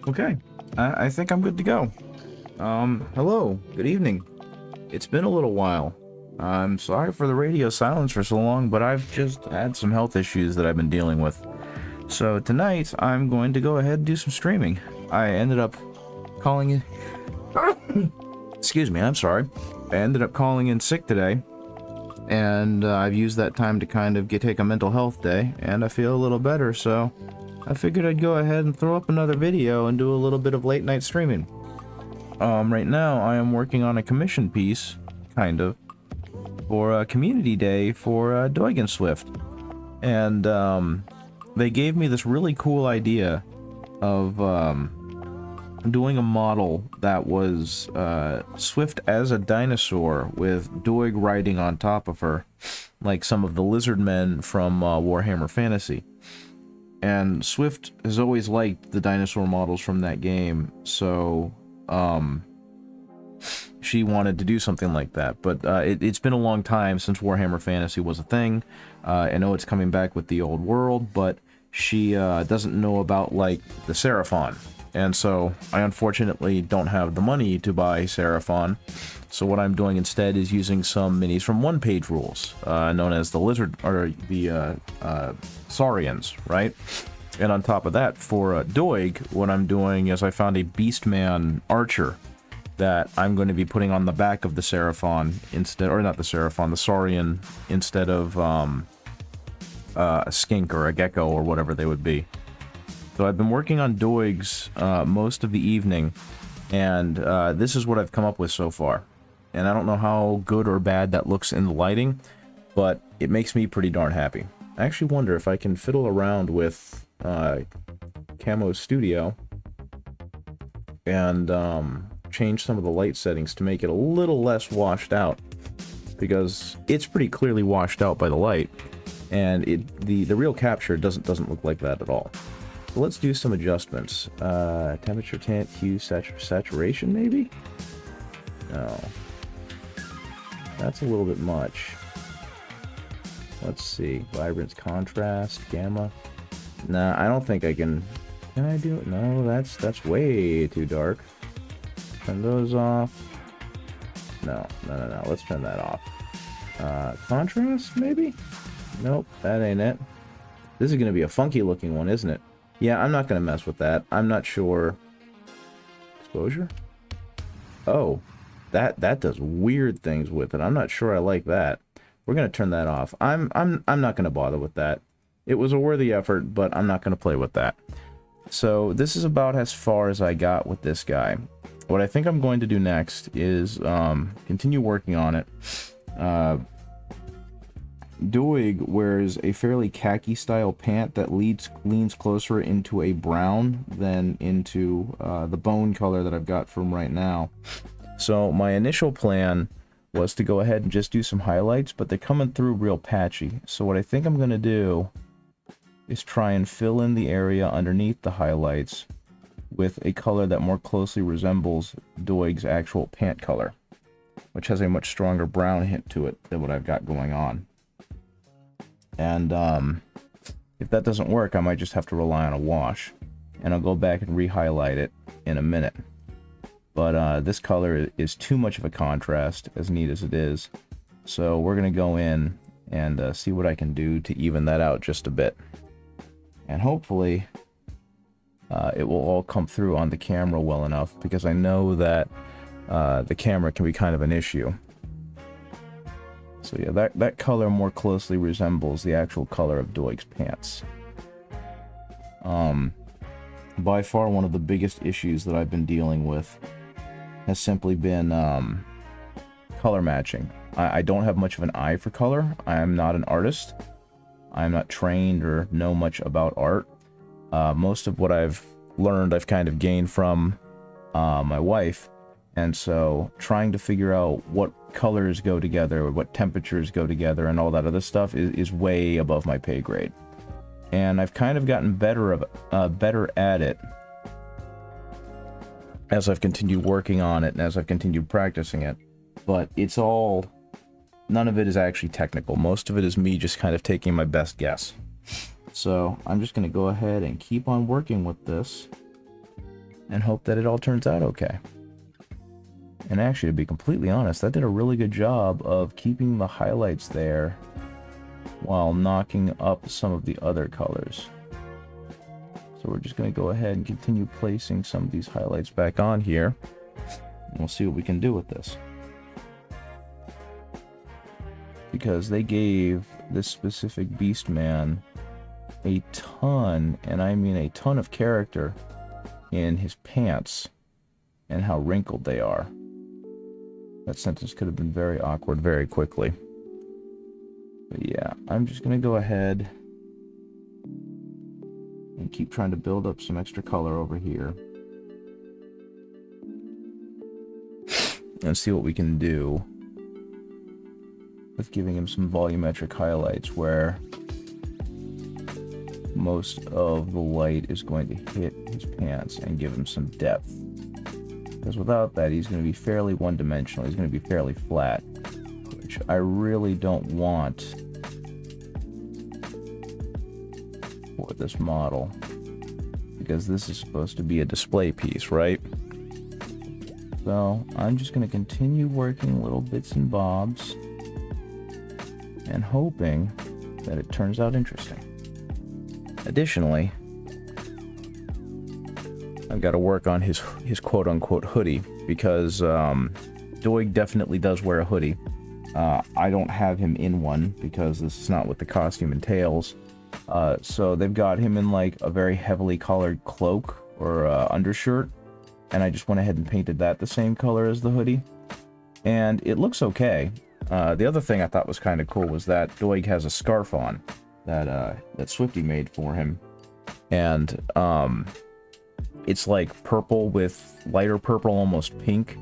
Okay, I think I'm good to go. Hello, good evening. It's been a little while. I'm sorry for the radio silence for so long, but I've just had some health issues that I've been dealing with. So tonight, I'm going to go ahead and do some streaming. I ended up calling in... Excuse me, I'm sorry. I ended up calling in sick today, and I've used that time to kind of take a mental health day, and I feel a little better, so I figured I'd go ahead and throw up another video and do a little bit of late night streaming. Right now I am working on a commission piece, kind of, for a community day for Doigen Swift. And they gave me this really cool idea of doing a model that was Swift as a dinosaur with Doig riding on top of her, like some of the lizard men from Warhammer Fantasy. And Swift has always liked the dinosaur models from that game, so she wanted to do something like that. But it's been a long time since Warhammer Fantasy was a thing. I know it's coming back with the old world, but she doesn't know about, like, the Seraphon. And so I unfortunately don't have the money to buy Seraphon. So what I'm doing instead is using some minis from one-page rules, known as the Lizard, or the Saurians, right? And on top of that, for Doig, what I'm doing is I found a Beastman Archer that I'm going to be putting on the back of the Seraphon instead, or not the Seraphon, the Saurian, instead of a skink or a gecko or whatever they would be. So I've been working on Doigs most of the evening, and this is what I've come up with so far. And I don't know how good or bad that looks in the lighting, but it makes me pretty darn happy. I actually wonder if I can fiddle around with Camo Studio and change some of the light settings to make it a little less washed out, because it's pretty clearly washed out by the light, and the real capture doesn't look like that at all. So let's do some adjustments. Temperature, tint, hue, saturation, maybe? No. That's a little bit much. Let's see. Vibrance, contrast, gamma. Nah, I don't think I can... Can I do it? No, that's way too dark. Turn those off. No. Let's turn that off. Contrast, maybe? Nope, that ain't it. This is going to be a funky looking one, isn't it? Yeah, I'm not going to mess with that. I'm not sure. Exposure? Oh, that does weird things with it. I'm not sure I like that. We're going to turn that off. I'm not going to bother with that. It was a worthy effort, but I'm not going to play with that. So this is about as far as I got with this guy. What I think I'm going to do next is continue working on it. Doig wears a fairly khaki style pant that leans closer into a brown than into the bone color that I've got from right now. So my initial plan was to go ahead and just do some highlights, but they're coming through real patchy. So what I think I'm going to do is try and fill in the area underneath the highlights with a color that more closely resembles Doig's actual pant color, which has a much stronger brown hint to it than what I've got going on. And if that doesn't work, I might just have to rely on a wash, and I'll go back and re-highlight it in a minute. But this color is too much of a contrast, as neat as it is, so we're going to go in and see what I can do to even that out just a bit. And hopefully it will all come through on the camera well enough, because I know that the camera can be kind of an issue. So yeah, that color more closely resembles the actual color of Doig's pants. By far one of the biggest issues that I've been dealing with has simply been color matching. I don't have much of an eye for color. I am not an artist. I'm not trained or know much about art. Most of what I've learned I've kind of gained from my wife. And so trying to figure out what colors go together, what temperatures go together, and all that other stuff is way above my pay grade. And I've kind of gotten better at it as I've continued working on it and as I've continued practicing it. But it's all... None of it is actually technical. Most of it is me just kind of taking my best guess. So I'm just going to go ahead and keep on working with this. and hope that it all turns out okay. And actually, to be completely honest, that did a really good job of keeping the highlights there while knocking up some of the other colors. So we're just going to go ahead and continue placing some of these highlights back on here, and we'll see what we can do with this. Because they gave this specific Beastman a ton, and I mean a ton of character in his pants and how wrinkled they are. That sentence could have been very awkward very quickly. But yeah, I'm just going to go ahead and keep trying to build up some extra color over here. And see what we can do with giving him some volumetric highlights where most of the light is going to hit his pants and give him some depth. Because without that, he's going to be fairly one-dimensional. He's going to be fairly flat, which I really don't want for this model. Because this is supposed to be a display piece, right? So I'm just going to continue working little bits and bobs and hoping that it turns out interesting. Additionally, I've got to work on his quote-unquote hoodie, because Doig definitely does wear a hoodie. I don't have him in one, because this is not what the costume entails. So they've got him in like a very heavily colored cloak or undershirt, and I just went ahead and painted that the same color as the hoodie. And it looks okay. The other thing I thought was kind of cool was that Doig has a scarf on that Swifty made for him. And it's like purple with lighter purple, almost pink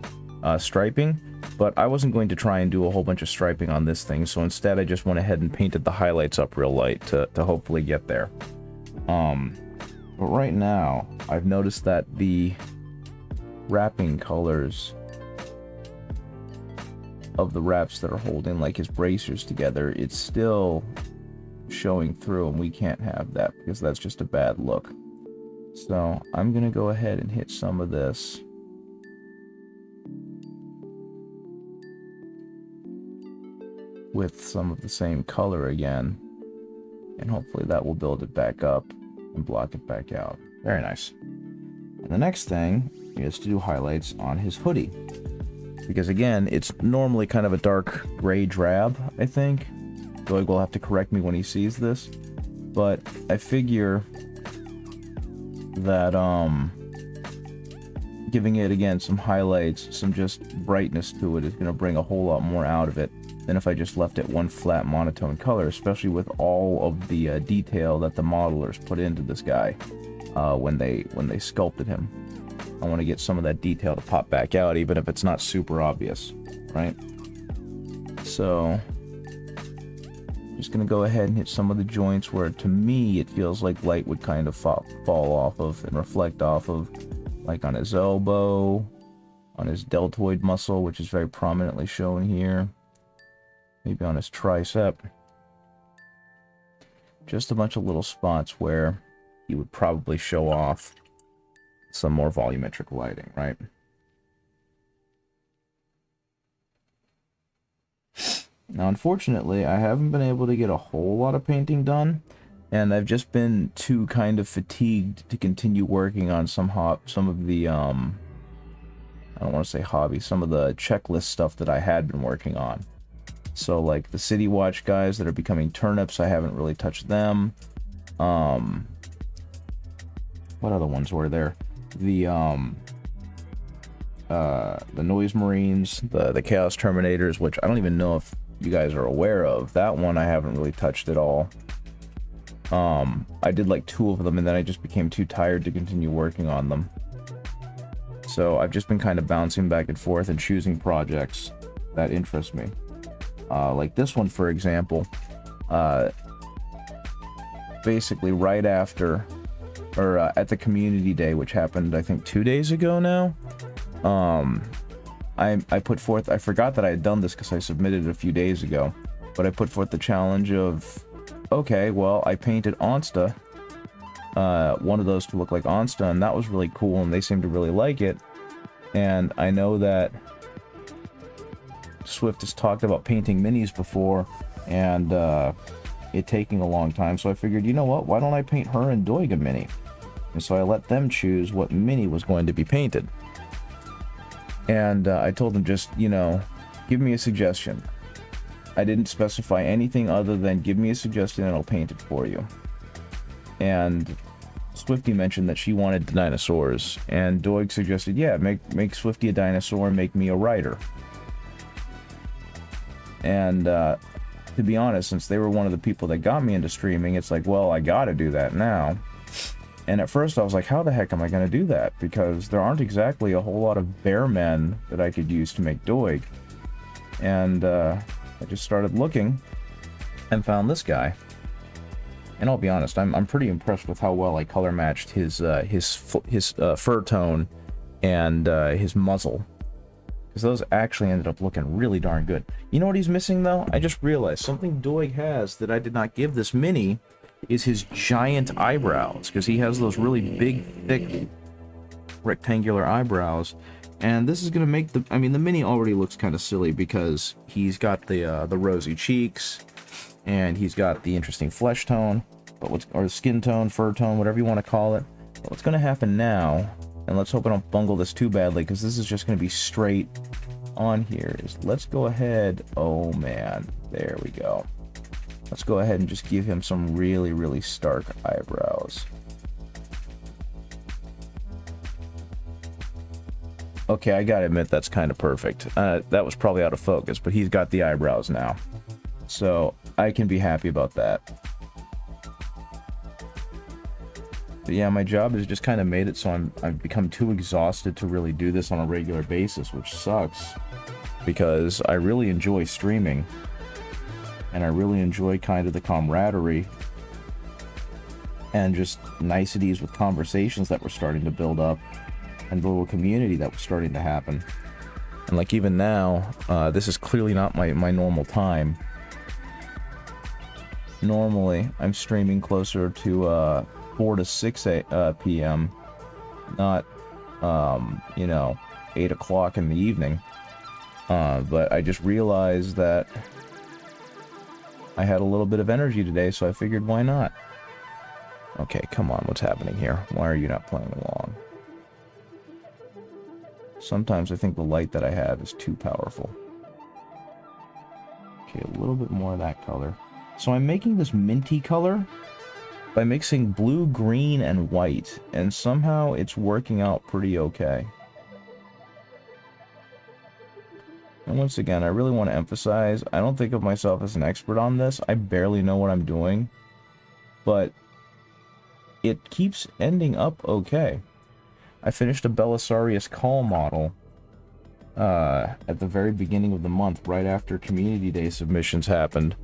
striping, but I wasn't going to try and do a whole bunch of striping on this thing, so instead I just went ahead and painted the highlights up real light to hopefully get there. But right now, I've noticed that the wrapping colors of the wraps that are holding like his bracers together, it's still showing through, and we can't have that because that's just a bad look. So I'm gonna go ahead and hit some of this with some of the same color again, and hopefully that will build it back up and block it back out. Very nice. And the next thing is to do highlights on his hoodie, because again, it's normally kind of a dark gray drab, I think. Doig will have to correct me when he sees this, but I figure that giving it again some highlights, some just brightness to it, is going to bring a whole lot more out of it than if I just left it one flat monotone color, especially with all of the detail that the modelers put into this guy when they sculpted him. I want to get some of that detail to pop back out, even if it's not super obvious, right? So just gonna go ahead and hit some of the joints where, to me, it feels like light would kind of fall off of and reflect off of, like on his elbow, on his deltoid muscle, which is very prominently shown here, maybe on his tricep. Just a bunch of little spots where he would probably show off some more volumetric lighting, right? Now, unfortunately, I haven't been able to get a whole lot of painting done, and I've just been too kind of fatigued to continue working on some of the, I don't want to say hobby, some of the checklist stuff that I had been working on. So, like, the City Watch guys that are becoming turnips, I haven't really touched them. What other ones were there? The Noise Marines, the Chaos Terminators, which I don't even know if you guys are aware of. That one I haven't really touched at all. I did like 2 of them, and then I just became too tired to continue working on them. So I've just been kind of bouncing back and forth and choosing projects that interest me. Like this one, for example. Basically right after, or at the community day, which happened I think 2 days ago now, I put forth, I forgot that I had done this because I submitted it a few days ago, but I put forth the challenge of, okay, well, I painted Onsta one of those to look like Onsta, and that was really cool, and they seemed to really like it. And I know that Swift has talked about painting minis before, and it taking a long time, so I figured, you know what, why don't I paint her and Doig a mini? And so I let them choose what mini was going to be painted. And I told them, just, you know, give me a suggestion. I didn't specify anything other than give me a suggestion and I'll paint it for you. And Swifty mentioned that she wanted the dinosaurs, and Doig suggested, yeah, make Swifty a dinosaur and make me a rider. And to be honest, since they were one of the people that got me into streaming, it's like, well, I gotta do that now. And at first I was like, how the heck am I gonna do that? Because there aren't exactly a whole lot of bear men that I could use to make Doig. And I just started looking and found this guy. And I'll be honest, I'm pretty impressed with how well I color matched his fur tone and his muzzle, because those actually ended up looking really darn good. You know what he's missing though? I just realized something Doig has that I did not give this mini is his giant eyebrows, because he has those really big, thick, rectangular eyebrows. And this is gonna make the, I mean, the mini already looks kind of silly because he's got the rosy cheeks, and he's got the interesting flesh tone, but or skin tone, fur tone, whatever you want to call it. But what's gonna happen now, and let's hope I don't bungle this too badly, because this is just gonna be straight on here, is let's go ahead, oh man, there we go. Let's go ahead and just give him some really, really stark eyebrows. Okay, I gotta admit, that's kind of perfect. That was probably out of focus, but he's got the eyebrows now. So, I can be happy about that. But yeah, my job has just kind of made it so I've become too exhausted to really do this on a regular basis, which sucks. Because I really enjoy streaming. And I really enjoy kind of the camaraderie. And just niceties with conversations that were starting to build up. And the little community that was starting to happen. And like even now, this is clearly not my normal time. Normally, I'm streaming closer to 4 to 6 p.m. Not, you know, 8 o'clock in the evening. But I just realized that I had a little bit of energy today, so I figured, why not? Okay, come on, what's happening here? Why are you not playing along? Sometimes I think the light that I have is too powerful. Okay, a little bit more of that color. So I'm making this minty color by mixing blue, green, and white, and somehow it's working out pretty okay. And once again, I really want to emphasize, I don't think of myself as an expert on this. I barely know what I'm doing, but it keeps ending up okay. I finished a Belisarius Call model at the very beginning of the month, right after Community Day submissions happened,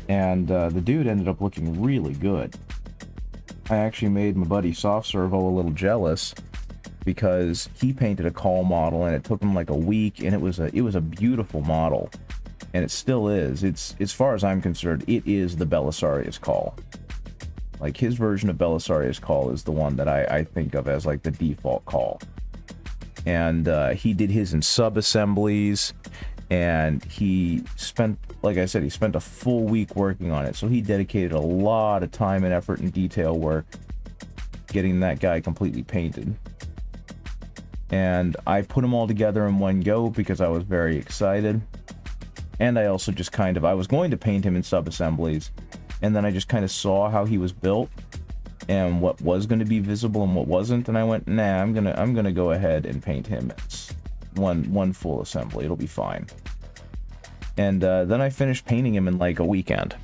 and the dude ended up looking really good. I actually made my buddy Soft Servo a little jealous, because he painted a Call model and it took him like a week, and it was a beautiful model, and it still is. It's, as far as I'm concerned, it is the Belisarius Call. Like, his version of Belisarius Call is the one that I think of as like the default Call. And he did his in sub-assemblies, and he spent, like I said, he spent a full week working on it. So he dedicated a lot of time and effort and detail work getting that guy completely painted. And I put them all together in one go because I was very excited. And I also just kind of, I was going to paint him in sub-assemblies, and then I just kind of saw how he was built and what was going to be visible and what wasn't, and I went, nah, I'm gonna go ahead and paint him as one full assembly. It'll be fine. And then I finished painting him in like a weekend.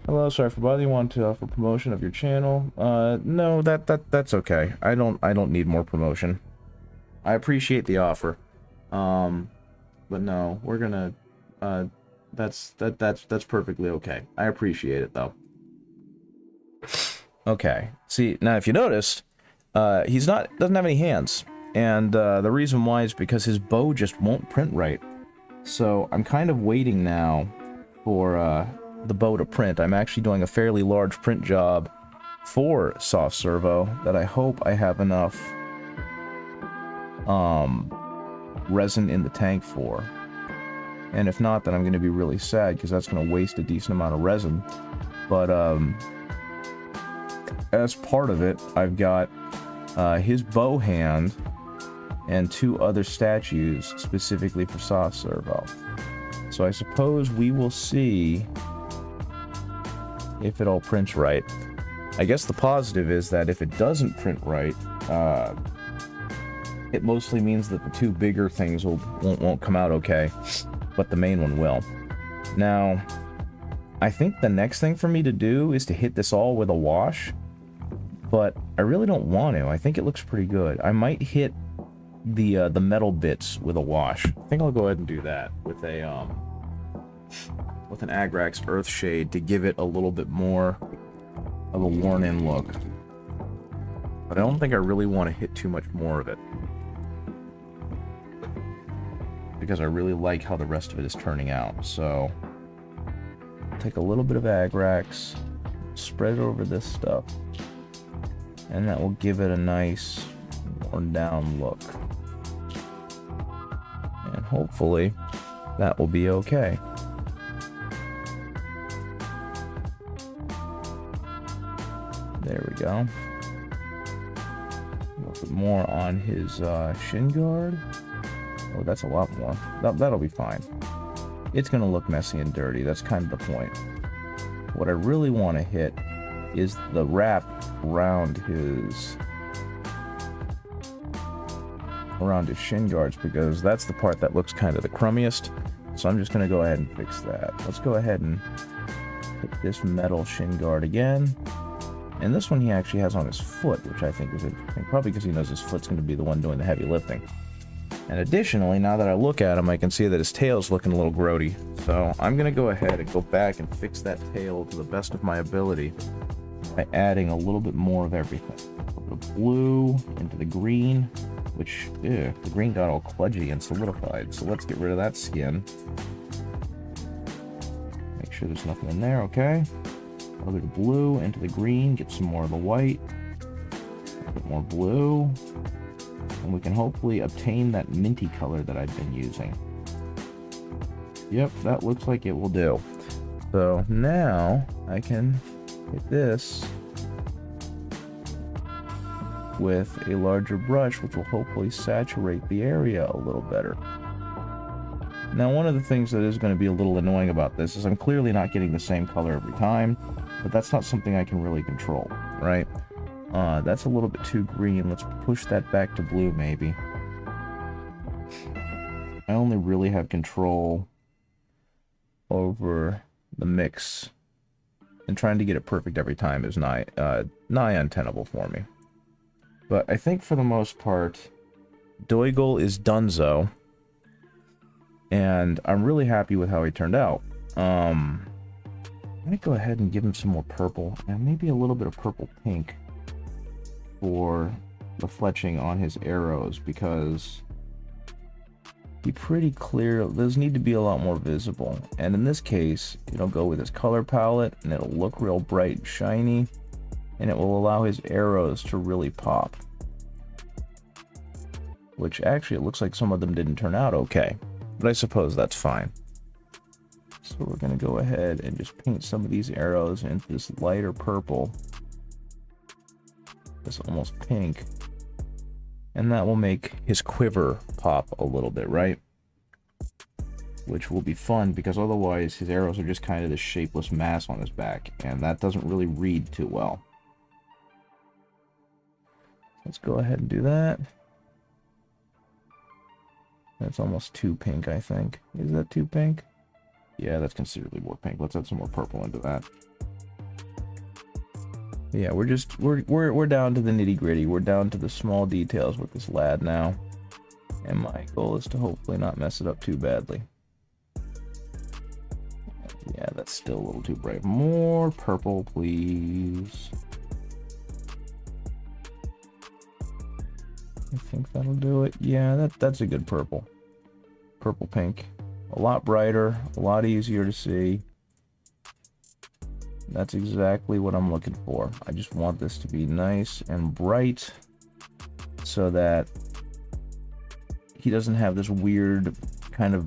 Hello, sorry for bothering you. Want to offer promotion of your channel? No, that's okay. I don't need more promotion. I appreciate the offer. But no, we're gonna that's perfectly okay. I appreciate it though. Okay. See, now if you noticed, doesn't have any hands. And the reason why is because his bow just won't print right. So I'm kind of waiting now for the bow to print. I'm actually doing a fairly large print job for soft servo that I hope I have enough resin in the tank for. And if not, then I'm going to be really sad because that's going to waste a decent amount of resin. But as part of it, I've got his bow hand and 2 other statues specifically for soft servo. So I suppose we will see if it all prints right. I guess the positive is that if it doesn't print right, it mostly means that the 2 bigger things won't come out okay, but the main one will. Now, I think the next thing for me to do is to hit this all with a wash, but I really don't want to. I think it looks pretty good. I might hit the metal bits with a wash. I think I'll go ahead and do that with an Agrax Earthshade to give it a little bit more of a worn-in look. But I don't think I really want to hit too much more of it, because I really like how the rest of it is turning out. So take a little bit of Agrax, spread it over this stuff, and that will give it a nice worn down look. And hopefully that will be okay. There we go. A little bit more on his shin guard. Oh, that's a lot more. That'll be fine. It's gonna look messy and dirty. That's kind of the point. What I really want to hit is the wrap around his shin guards, because that's the part that looks kind of the crummiest. So I'm just gonna go ahead and fix that. Let's go ahead and hit this metal shin guard again. And this one he actually has on his foot, which I think is interesting, probably because he knows his foot's going to be the one doing the heavy lifting. And additionally, now that I look at him, I can see that his tail's looking a little grody. So I'm going to go ahead and go back and fix that tail to the best of my ability by adding a little bit more of everything. A little bit of blue into the green, which, the green got all kludgy and solidified. So let's get rid of that skin. Make sure there's nothing in there, okay? A little bit of blue into the green, get some more of the white, a bit more blue, and we can hopefully obtain that minty color that I've been using. Yep, that looks like it will do. So now I can hit this with a larger brush, which will hopefully saturate the area a little better. Now, one of the things that is going to be a little annoying about this is I'm clearly not getting the same color every time, but that's not something I can really control, right? That's a little bit too green. Let's push that back to blue, maybe. I only really have control over the mix, and trying to get it perfect every time is nigh untenable for me. But I think for the most part, Doigle is donezo, and I'm really happy with how he turned out. I'm gonna go ahead and give him some more purple, and maybe a little bit of purple pink for the fletching on his arrows, because he pretty clear, those need to be a lot more visible. And in this case, it'll go with his color palette, and it'll look real bright and shiny, and it will allow his arrows to really pop. Which actually, it looks like some of them didn't turn out okay, but I suppose that's fine. So we're going to go ahead and just paint some of these arrows into this lighter purple, this almost pink, and that will make his quiver pop a little bit, right? Which will be fun, because otherwise his arrows are just kind of this shapeless mass on his back, and that doesn't really read too well. Let's go ahead and do that. That's almost too pink, I think. Is that too pink? Yeah, that's considerably more pink. Let's add some more purple into that. Yeah, we're down to the nitty-gritty. We're down to the small details with this lad now. And my goal is to hopefully not mess it up too badly. Yeah, that's still a little too bright. More purple, please. I think that'll do it. Yeah, that's a good purple. Purple pink. A lot brighter, a lot easier to see. That's exactly what I'm looking for. I just want this to be nice and bright so that he doesn't have this weird kind of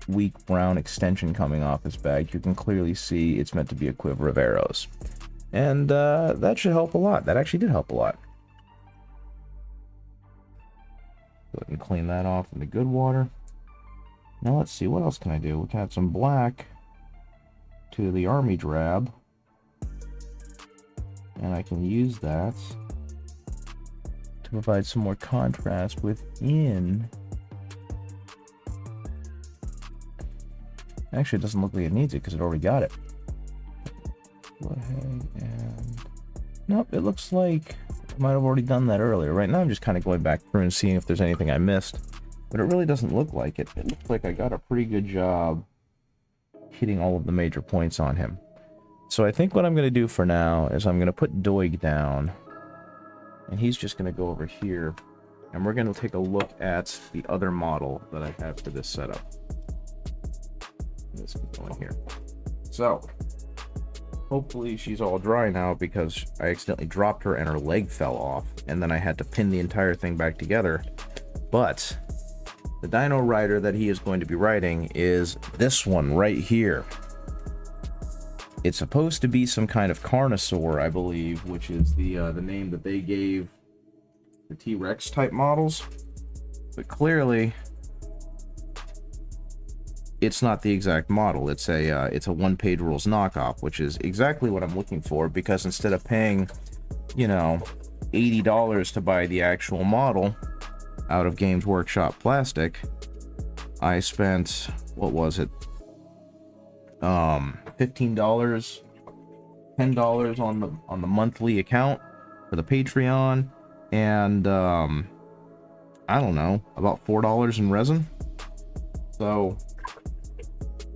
weak brown extension coming off his bag. You can clearly see it's meant to be a quiver of arrows. And that should help a lot. That actually did help a lot. Go ahead and clean that off in the good water. Now let's see, what else can I do? We can add some black to the army drab. And I can use that to provide some more contrast within. Actually, it doesn't look like it needs it because it already got it. Go ahead and... Nope, it looks like I might have already done that earlier. Right now I'm just kind of going back through and seeing if there's anything I missed. But it really doesn't look like it. It looks like I got a pretty good job hitting all of the major points on him. So I think what I'm going to do for now is I'm going to put Doig down. And he's just going to go over here. And we're going to take a look at the other model that I have for this setup. This can go in here. So, hopefully she's all dry now because I accidentally dropped her and her leg fell off. And then I had to pin the entire thing back together. But the Dino Rider that he is going to be riding is this one right here. It's supposed to be some kind of Carnosaur, I believe, which is the name that they gave the T-Rex type models. But clearly, it's not the exact model. It's a one-page rules knockoff, which is exactly what I'm looking for, because instead of paying, you know, $80 to buy the actual model out of Games Workshop plastic, I spent, what was it? $15, $10 on the monthly account for the Patreon, and I don't know, about $4 in resin. So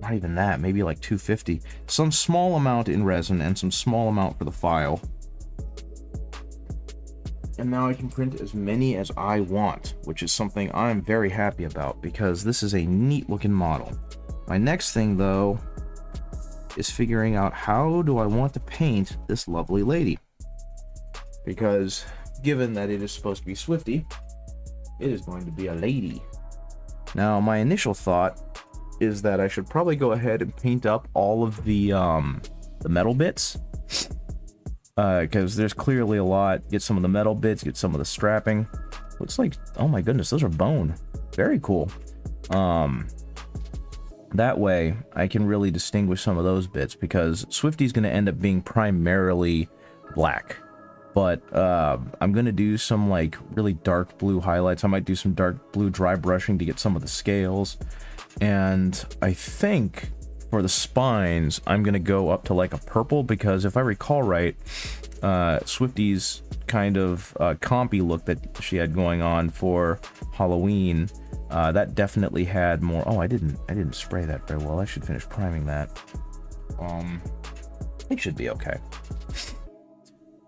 not even that, maybe like $2.50. Some small amount in resin and some small amount for the file. And now I can print as many as I want, which is something I'm very happy about because this is a neat looking model. My next thing though is figuring out how do I want to paint this lovely lady. Because given that it is supposed to be Swifty, it is going to be a lady. Now my initial thought is that I should probably go ahead and paint up all of the metal bits. Because there's clearly a lot. Get some of the metal bits, get some of the strapping. Looks like, oh my goodness, those are bone. Very cool. That way, I can really distinguish some of those bits, because Swifty's going to end up being primarily black. But I'm going to do some like really dark blue highlights. I might do some dark blue dry brushing to get some of the scales. And I think for the spines, I'm going to go up to like a purple, because if I recall right, Swifty's kind of compy look that she had going on for Halloween, that definitely had more. Oh, I didn't spray that very well. I should finish priming that. It should be okay.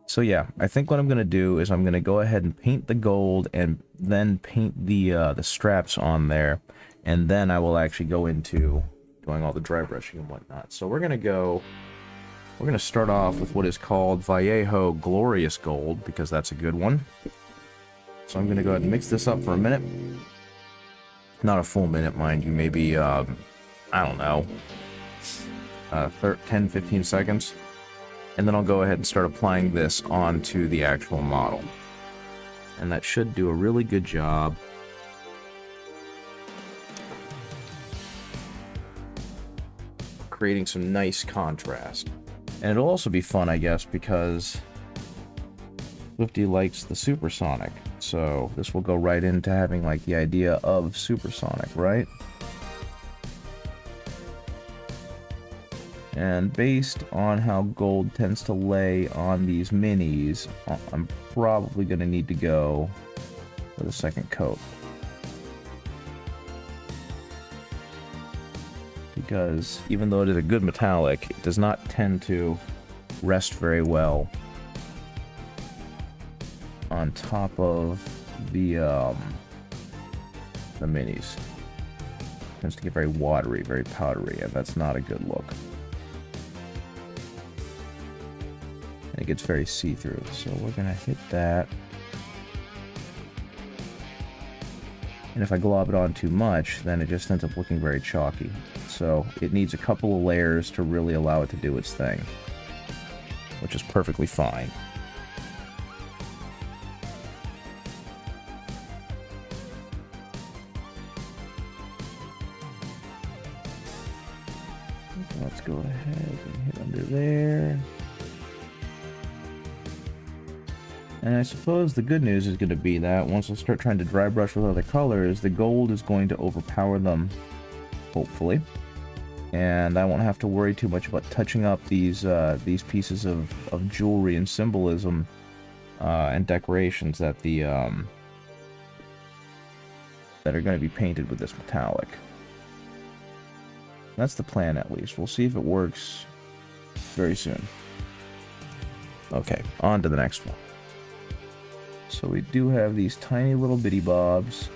So yeah, I think what I'm gonna do is I'm gonna go ahead and paint the gold and then paint the straps on there, and then I will actually go into doing all the dry brushing and whatnot. So we're gonna start off with what is called Vallejo Glorious Gold, because that's a good one. So I'm gonna go ahead and mix this up for a minute. Not a full minute, mind you, maybe, I don't know, 10-15 seconds. And then I'll go ahead and start applying this onto the actual model. And that should do a really good job. Creating some nice contrast. And it'll also be fun, I guess, because Swifty likes the supersonic. So this will go right into having like the idea of supersonic, right? And based on how gold tends to lay on these minis, I'm probably going to need to go with a second coat. Because even though it is a good metallic, it does not tend to rest very well on top of the minis. It tends to get very watery, very powdery, and that's not a good look. it gets very see-through. So we're gonna hit that. And if I glob it on too much, then it just ends up looking very chalky. So it needs a couple of layers to really allow it to do its thing, which is perfectly fine. Let's go ahead and hit under there. And I suppose the good news is going to be that once I start trying to dry brush with other colors, the gold is going to overpower them, hopefully. And I won't have to worry too much about touching up these pieces of jewelry and symbolism and decorations that that are going to be painted with this metallic. That's the plan, at least. We'll see if it works very soon. Okay, on to the next one. So we do have these tiny little bitty bobs.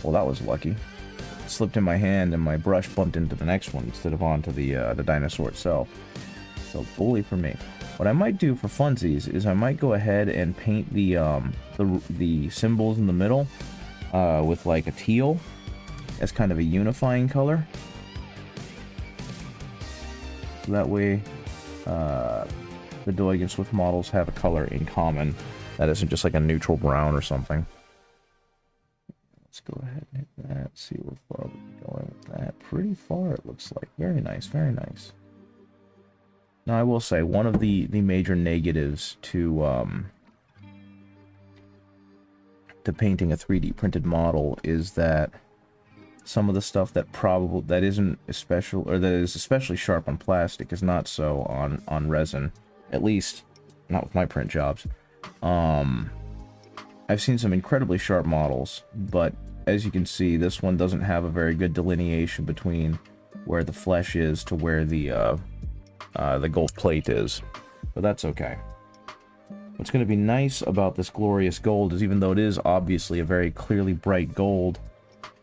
Well, that was lucky. It slipped in my hand and my brush bumped into the next one instead of onto the dinosaur itself. So bully for me. What I might do for funsies is I might go ahead and paint the symbols in the middle with like a teal as kind of a unifying color. So that way the Doig and Swift models have a color in common that isn't just like a neutral brown or something. Let's go ahead and hit that, see where far we're going with that. Pretty far it looks like. Very nice, very nice. Now I will say, one of the major negatives to painting a 3D printed model is that some of the stuff that isn't that is especially sharp on plastic is not so on resin. At least not with my print jobs. I've seen some incredibly sharp models, but as you can see, this one doesn't have a very good delineation between where the flesh is to where the gold plate is. But that's okay. What's going to be nice about this glorious gold is, even though it is obviously a very clearly bright gold,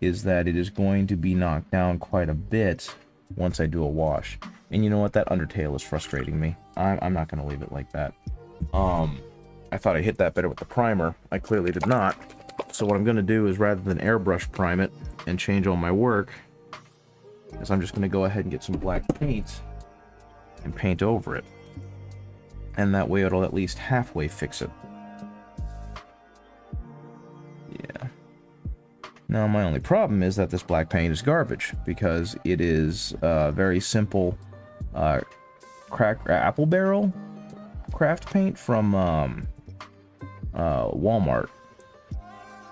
is that it is going to be knocked down quite a bit once I do a wash. And you know what? That undertail is frustrating me. I'm not going to leave it like that. I thought I hit that better with the primer. I clearly did not. So what I'm going to do is, rather than airbrush prime it and change all my work, is I'm just going to go ahead and get some black paint and paint over it. And that way it'll at least halfway fix it. Yeah. Now my only problem is that this black paint is garbage, because it is very simple apple barrel craft paint from Walmart.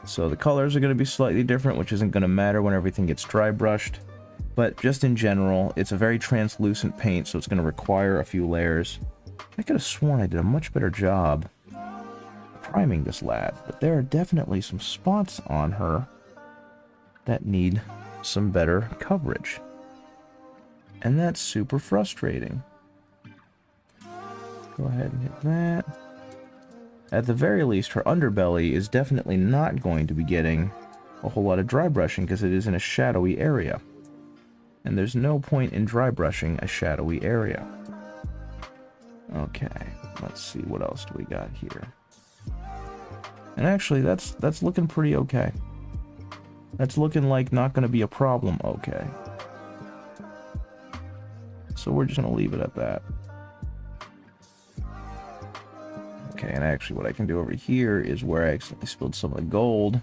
So the colors are going to be slightly different, which isn't going to matter when everything gets dry brushed. But just in general, it's a very translucent paint, so it's going to require a few layers. I could have sworn I did a much better job priming this lad, but there are definitely some spots on her that need some better coverage. And that's super frustrating. Go ahead and hit that. At the very least, her underbelly is definitely not going to be getting a whole lot of dry brushing because it is in a shadowy area. And there's no point in dry brushing a shadowy area. Okay, let's see, what else do we got here? And actually, that's looking pretty okay. That's looking like not going to be a problem okay. So we're just going to leave it at that. Okay, and actually what I can do over here is where I accidentally spilled some of the gold.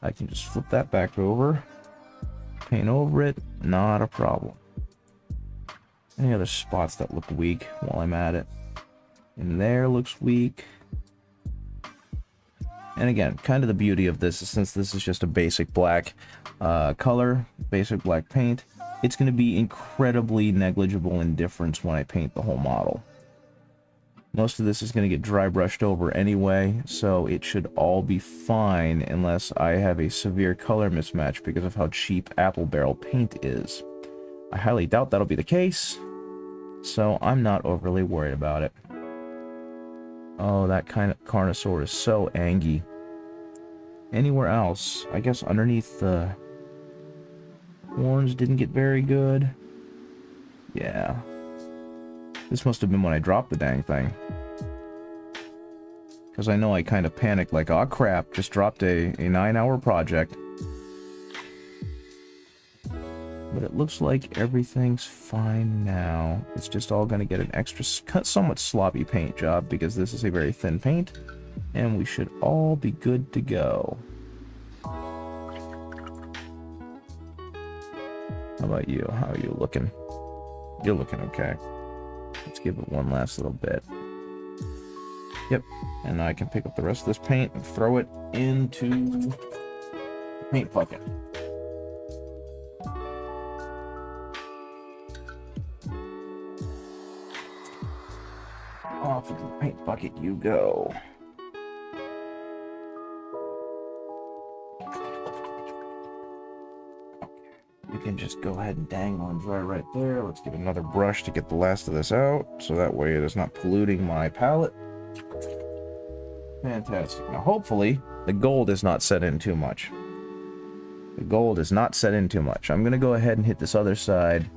I can just flip that back over, paint over it, not a problem. Any other spots that look weak while I'm at it? In there looks weak. And again, kind of the beauty of this is, since this is just a basic black color, basic black paint, it's going to be incredibly negligible in difference when I paint the whole model. Most of this is going to get dry brushed over anyway, so it should all be fine unless I have a severe color mismatch because of how cheap apple barrel paint is. I highly doubt that'll be the case, so I'm not overly worried about it. Oh, that kind of Carnosaur is so angy. Anywhere else, I guess underneath the horns didn't get very good. Yeah. This must have been when I dropped the dang thing. Because I know I kind of panicked, like, oh crap, just dropped a 9-hour project. But it looks like everything's fine now. It's just all going to get an extra, somewhat sloppy paint job, because this is a very thin paint. And we should all be good to go. How about you? How are you looking? You're looking okay. Let's give it one last little bit. Yep. And I can pick up the rest of this paint and throw it into the paint bucket. Off into the paint bucket you go. We can just go ahead and dangle and dry right there. Let's get another brush to get the last of this out, so that way it is not polluting my palette. Fantastic. Now hopefully the gold is not set in too much. The gold is not set in too much. I'm going to go ahead and hit this other side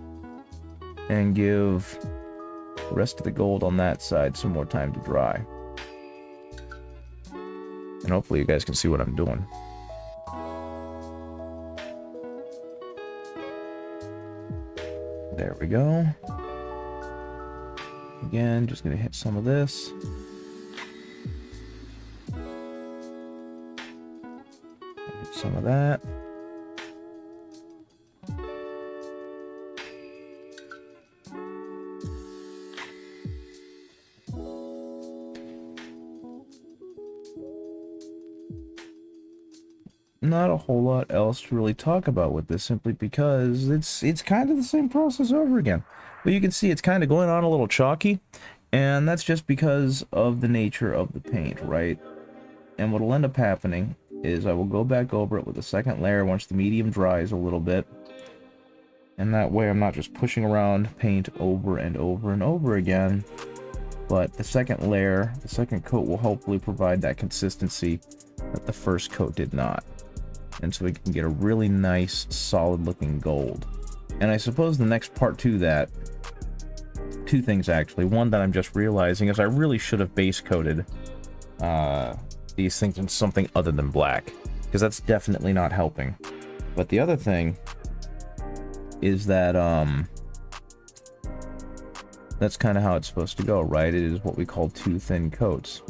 and give the rest of the gold on that side some more time to dry. And hopefully you guys can see what I'm doing. There we go. Again, just going to hit some of this. Hit some of that. Not a whole lot else to really talk about with this, simply because it's kind of the same process over again. But you can see it's kind of going on a little chalky, and that's just because of the nature of the paint, right? And what'll end up happening is I will go back over it with a second layer once the medium dries a little bit, and that way I'm not just pushing around paint over and over and over again, but the second layer, the second coat, will hopefully provide that consistency that the first coat did not. And so we can get a really nice, solid-looking gold. And I suppose the next part to that, two things actually. One that I'm just realizing is I really should have base coated these things in something other than black, because that's definitely not helping. But the other thing is that that's kind of how it's supposed to go, right? It is what we call two thin coats.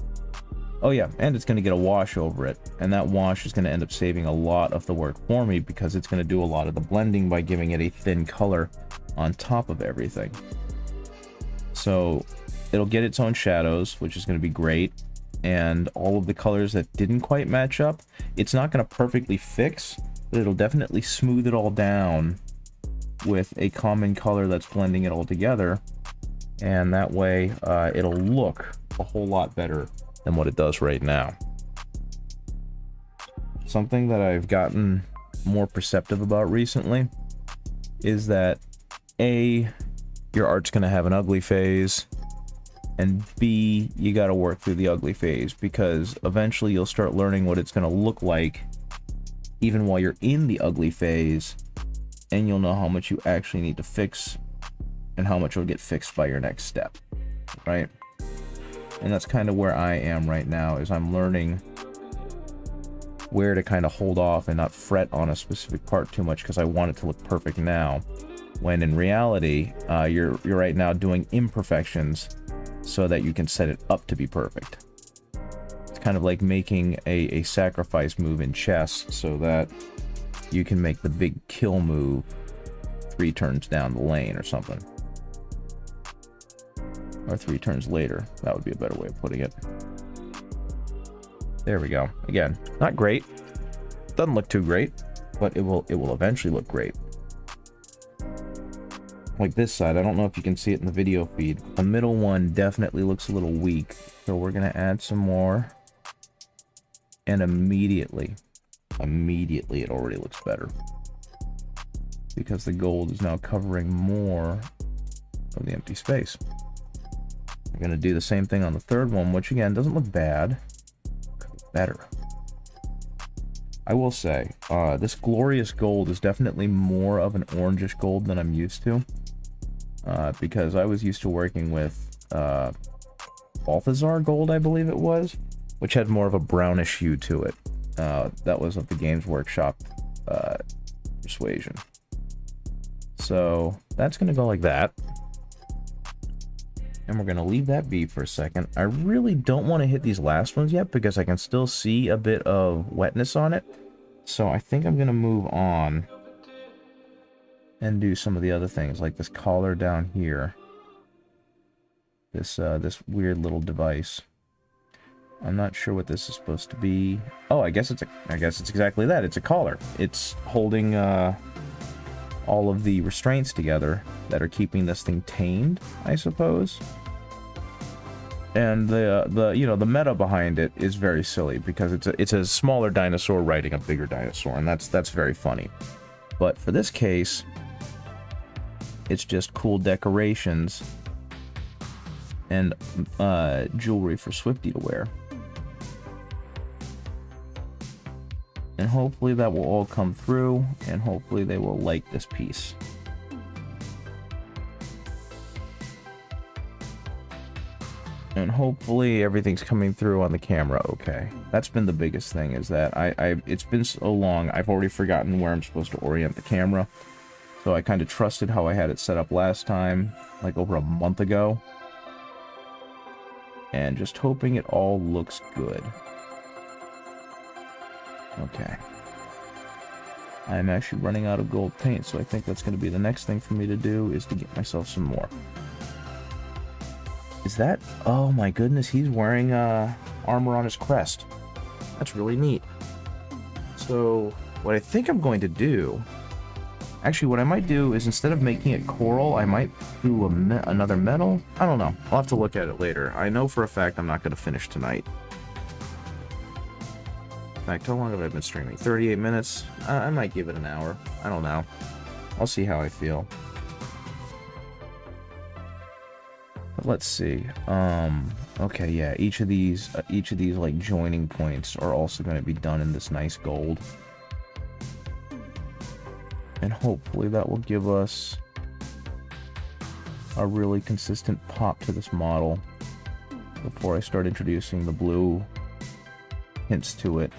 Oh yeah, and it's going to get a wash over it, and that wash is going to end up saving a lot of the work for me, because it's going to do a lot of the blending by giving it a thin color on top of everything. So it'll get its own shadows, which is going to be great, and all of the colors that didn't quite match up, it's not going to perfectly fix, but it'll definitely smooth it all down with a common color that's blending it all together, and that way it'll look a whole lot better than what it does right now. Something that I've gotten more perceptive about recently is that A, your art's going to have an ugly phase, and B, you got to work through the ugly phase, because eventually you'll start learning what it's going to look like even while you're in the ugly phase, and you'll know how much you actually need to fix and how much will get fixed by your next step, right? And that's kind of where I am right now, is I'm learning where to kind of hold off and not fret on a specific part too much because I want it to look perfect now, when in reality you're right now doing imperfections so that you can set it up to be perfect. It's kind of like making a sacrifice move in chess so that you can make the big kill move 3 turns down the lane or something. Or 3 turns later. That would be a better way of putting it. There we go. Again, not great. Doesn't look too great, but it will eventually look great. Like this side, I don't know if you can see it in the video feed. The middle one definitely looks a little weak, so we're gonna add some more. And immediately it already looks better, because the gold is now covering more of the empty space. I'm going to do the same thing on the third one, which again doesn't look bad. Better. I will say, this glorious gold is definitely more of an orangish gold than I'm used to. because I was used to working with Balthazar gold, I believe it was, which had more of a brownish hue to it. That was of the Games Workshop Persuasion. So that's going to go like that. And we're going to leave that be for a second. I really don't want to hit these last ones yet because I can still see a bit of wetness on it. So I think I'm going to move on and do some of the other things, like this collar down here. This weird little device. I'm not sure what this is supposed to be. Oh, I guess it's exactly that. It's a collar. It's holding all of the restraints together that are keeping this thing tamed, I suppose. And the meta behind it is very silly because it's a smaller dinosaur riding a bigger dinosaur, and that's very funny. But for this case, it's just cool decorations and jewelry for Swifty to wear. And hopefully that will all come through, and hopefully they will like this piece. And hopefully everything's coming through on the camera okay. That's been the biggest thing, is that it's been so long, I've already forgotten where I'm supposed to orient the camera. So I kind of trusted how I had it set up last time, like over a month ago. And just hoping it all looks good. Okay. I'm actually running out of gold paint, so I think that's going to be the next thing for me to do, is to get myself some more. Is that... Oh my goodness, he's wearing armor on his crest. That's really neat. So, what I think I'm going to do... Actually, what I might do is, instead of making it coral, I might do another metal. I don't know. I'll have to look at it later. I know for a fact I'm not going to finish tonight. In fact, how long have I been streaming? 38 minutes? I might give it an hour. I don't know. I'll see how I feel. But let's see. Okay, yeah. Each of these like joining points are also going to be done in this nice gold. And hopefully that will give us a really consistent pop to this model before I start introducing the blue hints to it.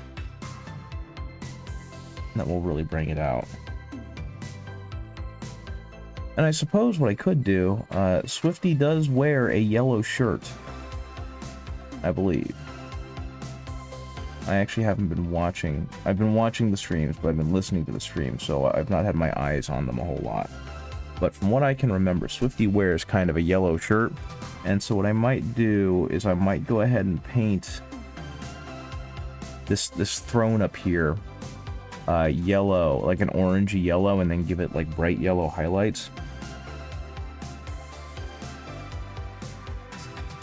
That will really bring it out. And I suppose what I could do, Swifty does wear a yellow shirt, I believe. I actually haven't been watching. I've been watching the streams, but I've been listening to the streams, so I've not had my eyes on them a whole lot. But from what I can remember, Swifty wears kind of a yellow shirt, and so what I might do is I might go ahead and paint this throne up here yellow, like an orangey yellow, and then give it like bright yellow highlights.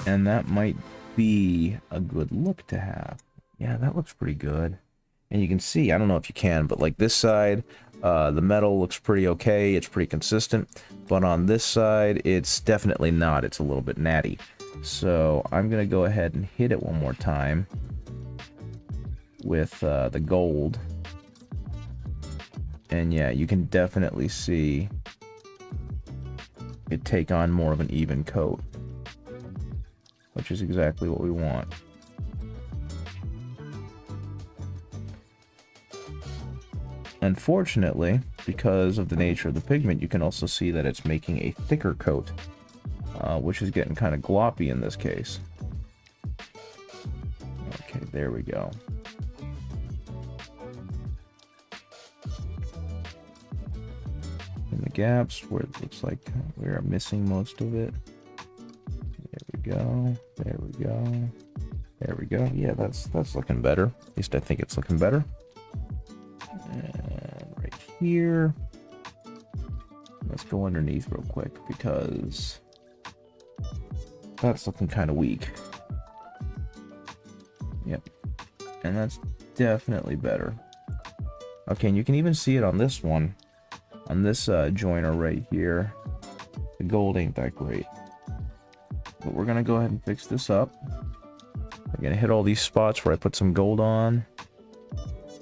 And that might be a good look to have. Yeah, that looks pretty good. And you can see, I don't know if you can, but like this side, the metal looks pretty okay. It's pretty consistent. But on this side, it's definitely not. It's a little bit natty. So I'm going to go ahead and hit it one more time with the gold. And yeah, you can definitely see it take on more of an even coat, which is exactly what we want. Unfortunately, because of the nature of the pigment, you can also see that it's making a thicker coat, which is getting kind of gloppy in this case. Okay, there we go. In the gaps where it looks like we are missing most of it. There we go. There we go. There we go. Yeah, that's looking better. At least I think it's looking better. And right here. Let's go underneath real quick because that's looking kind of weak. Yep. And that's definitely better. Okay, and you can even see it on this one. On this joiner right here. The gold ain't that great. But we're going to go ahead and fix this up. We're going to hit all these spots where I put some gold on.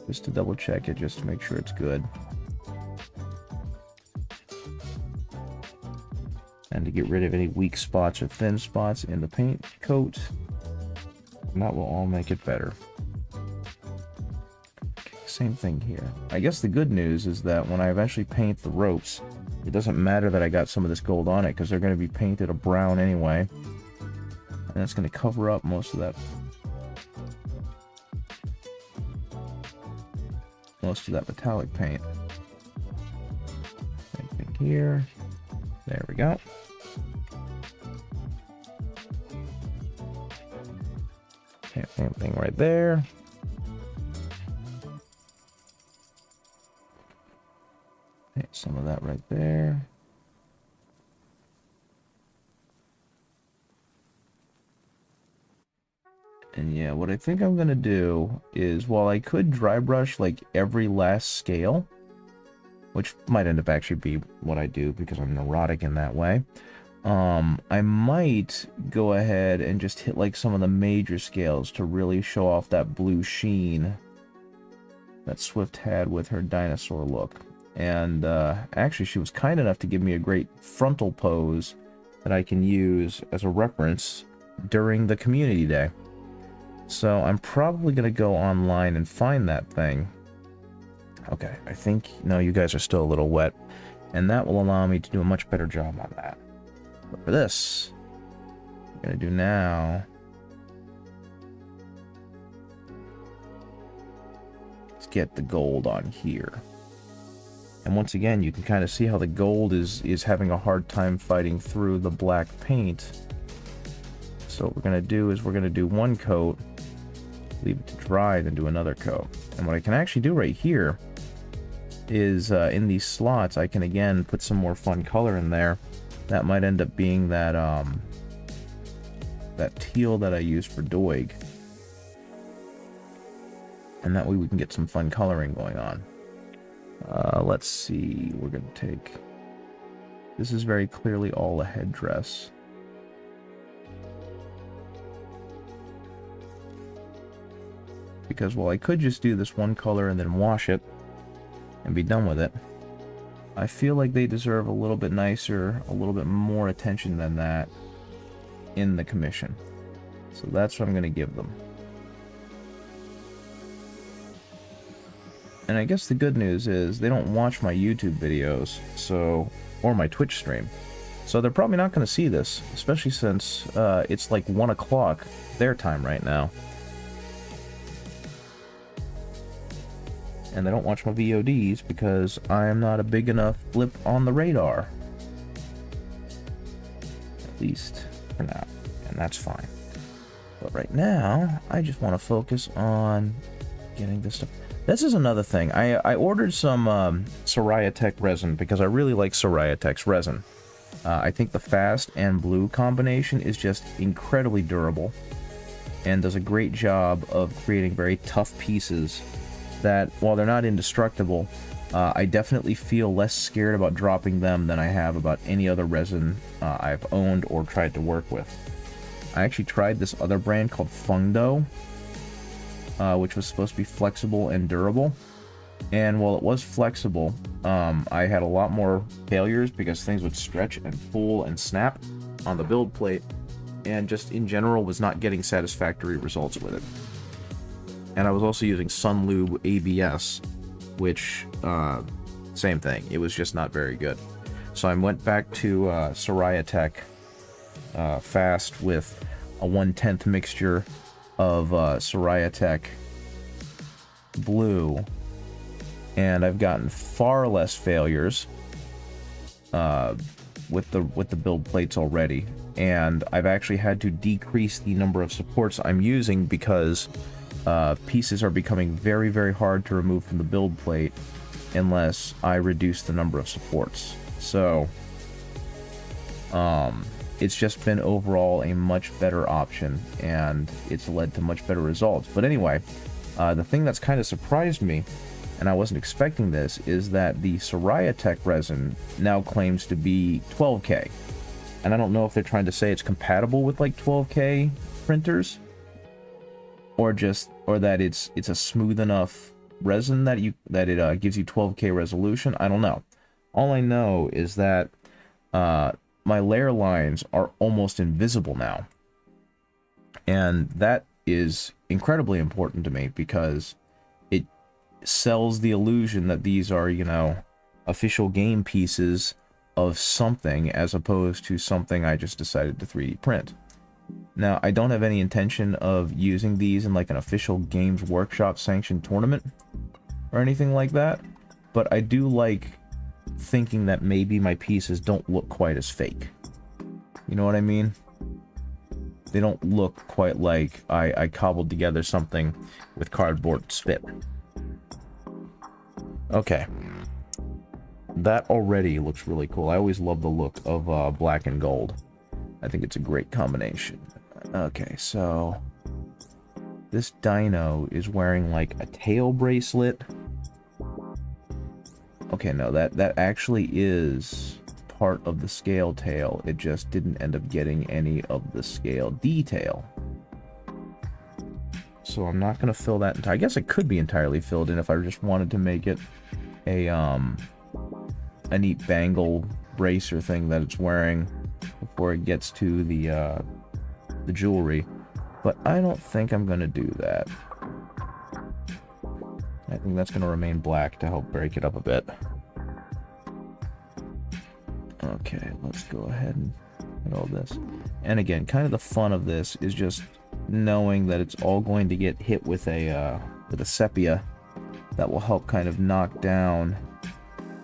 Just to double check it, just to make sure it's good. and to get rid of any weak spots or thin spots in the paint coat. And that will all make it better. Same thing here. I guess the good news is that when I eventually paint the ropes, it doesn't matter that I got some of this gold on it, because they're going to be painted a brown anyway. And that's going to cover up most of that metallic paint. Same thing here. There we go. Okay, same thing right there. Okay, some of that right there. And yeah, what I think I'm going to do is, while I could dry brush like every last scale, which might end up actually be what I do because I'm neurotic in that way, I might go ahead and just hit like some of the major scales to really show off that blue sheen that Swift had with her dinosaur look. And actually, she was kind enough to give me a great frontal pose that I can use as a reference during the community day. So I'm probably going to go online and find that thing. Okay, I think, no, you guys are still a little wet, and that will allow me to do a much better job on that. But for this, what I'm going to do now is get the gold on here. And once again, you can kind of see how the gold is having a hard time fighting through the black paint. So what we're going to do is we're going to do one coat, leave it to dry, then do another coat. And what I can actually do right here is in these slots, I can again put some more fun color in there. That might end up being that that teal that I used for Doig. And that way we can get some fun coloring going on. Let's see, we're going to take... This is very clearly all a headdress. Because while I could just do this one color and then wash it and be done with it, I feel like they deserve a little bit nicer, a little bit more attention than that in the commission. So that's what I'm going to give them. And I guess the good news is they don't watch my YouTube videos, so, or my Twitch stream. So they're probably not going to see this, especially since it's like 1 o'clock their time right now. And they don't watch my VODs because I am not a big enough blip on the radar. At least for now. And that's fine. But right now, I just want to focus on getting this stuff. This is another thing. I ordered some Soraya Tech resin because I really like Soraya Tech's resin. I think the fast and blue combination is just incredibly durable and does a great job of creating very tough pieces that, while they're not indestructible, I definitely feel less scared about dropping them than I have about any other resin I've owned or tried to work with. I actually tried this other brand called Fungdo, which was supposed to be flexible and durable. And while it was flexible, I had a lot more failures because things would stretch and pull and snap on the build plate, and just in general was not getting satisfactory results with it. And I was also using Sunlube ABS, which, same thing, it was just not very good. So I went back to Soraya Tech Fast with a 1/10 mixture of Soraya Tech Blue, and I've gotten far less failures with the build plates already. And I've actually had to decrease the number of supports I'm using because pieces are becoming very, very hard to remove from the build plate unless I reduce the number of supports. So, it's just been overall a much better option, and it's led to much better results. But anyway, the thing that's kind of surprised me, and I wasn't expecting this, is that the Soraya Tech resin now claims to be 12K. And I don't know if they're trying to say it's compatible with like 12K printers, or that it's a smooth enough resin that it gives you 12K resolution. I don't know. All I know is that my layer lines are almost invisible now. And that is incredibly important to me because it sells the illusion that these are, you know, official game pieces of something as opposed to something I just decided to 3D print. Now, I don't have any intention of using these in like an official Games Workshop sanctioned tournament or anything like that, but I do like thinking that maybe my pieces don't look quite as fake. You know what I mean? They don't look quite like I cobbled together something with cardboard spit. Okay. That already looks really cool. I always love the look of black and gold. I think it's a great combination. Okay, so this dino is wearing like a tail bracelet. Okay, no, that actually is part of the scale tail. It just didn't end up getting any of the scale detail. So I'm not going to fill that entire... I guess it could be entirely filled in if I just wanted to make it a neat bangle bracer thing that it's wearing before it gets to the jewelry. But I don't think I'm going to do that. I think that's going to remain black to help break it up a bit. Okay, let's go ahead and hit all this. And again, kind of the fun of this is just knowing that it's all going to get hit with a sepia that will help kind of knock down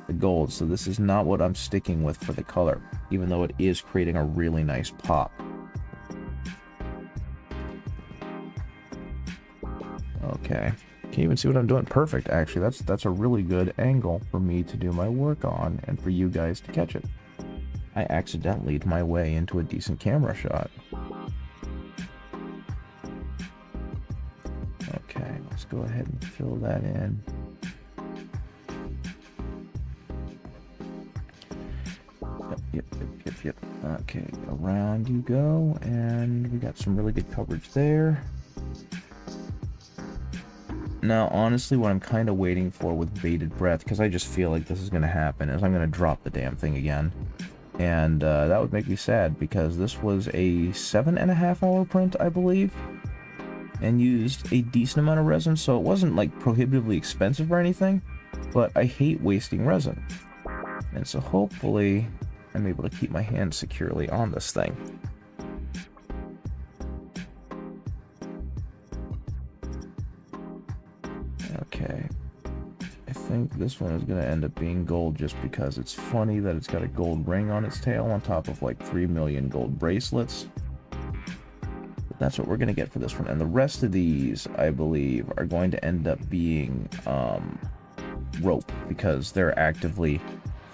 the gold. So this is not what I'm sticking with for the color, even though it is creating a really nice pop. Okay. Can you even see what I'm doing? Perfect, actually. That's a really good angle for me to do my work on and for you guys to catch it. I accidentally lead my way into a decent camera shot. Okay, let's go ahead and fill that in. Yep. Okay, around you go, and we got some really good coverage there. Now, honestly, what I'm kind of waiting for with bated breath, because I just feel like this is going to happen, is I'm going to drop the damn thing again. And that would make me sad, because this was a 7.5-hour print, I believe, and used a decent amount of resin, so it wasn't, like, prohibitively expensive or anything, but I hate wasting resin. And so hopefully I'm able to keep my hand securely on this thing. Okay. I think this one is going to end up being gold just because it's funny that it's got a gold ring on its tail on top of like 3 million gold bracelets. But that's what we're going to get for this one. And the rest of these, I believe, are going to end up being rope because they're actively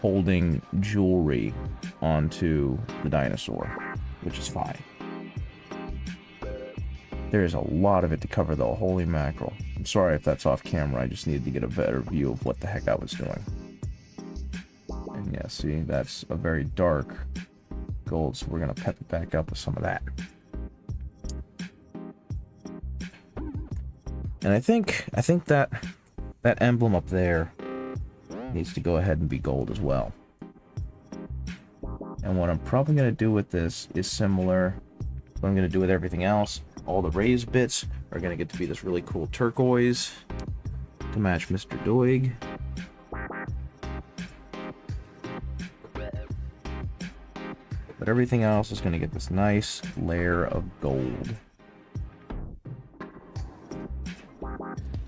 holding jewelry onto the dinosaur, which is fine. There's a lot of it to cover though, holy mackerel. I'm sorry if that's off camera, I just needed to get a better view of what the heck I was doing. And yeah, see, that's a very dark gold, so we're gonna pep it back up with some of that. And I think that emblem up there needs to go ahead and be gold as well. And what I'm probably gonna do with this is similar to what I'm gonna do with everything else. All the raised bits are going to get to be this really cool turquoise to match Mr. Doig. But everything else is going to get this nice layer of gold.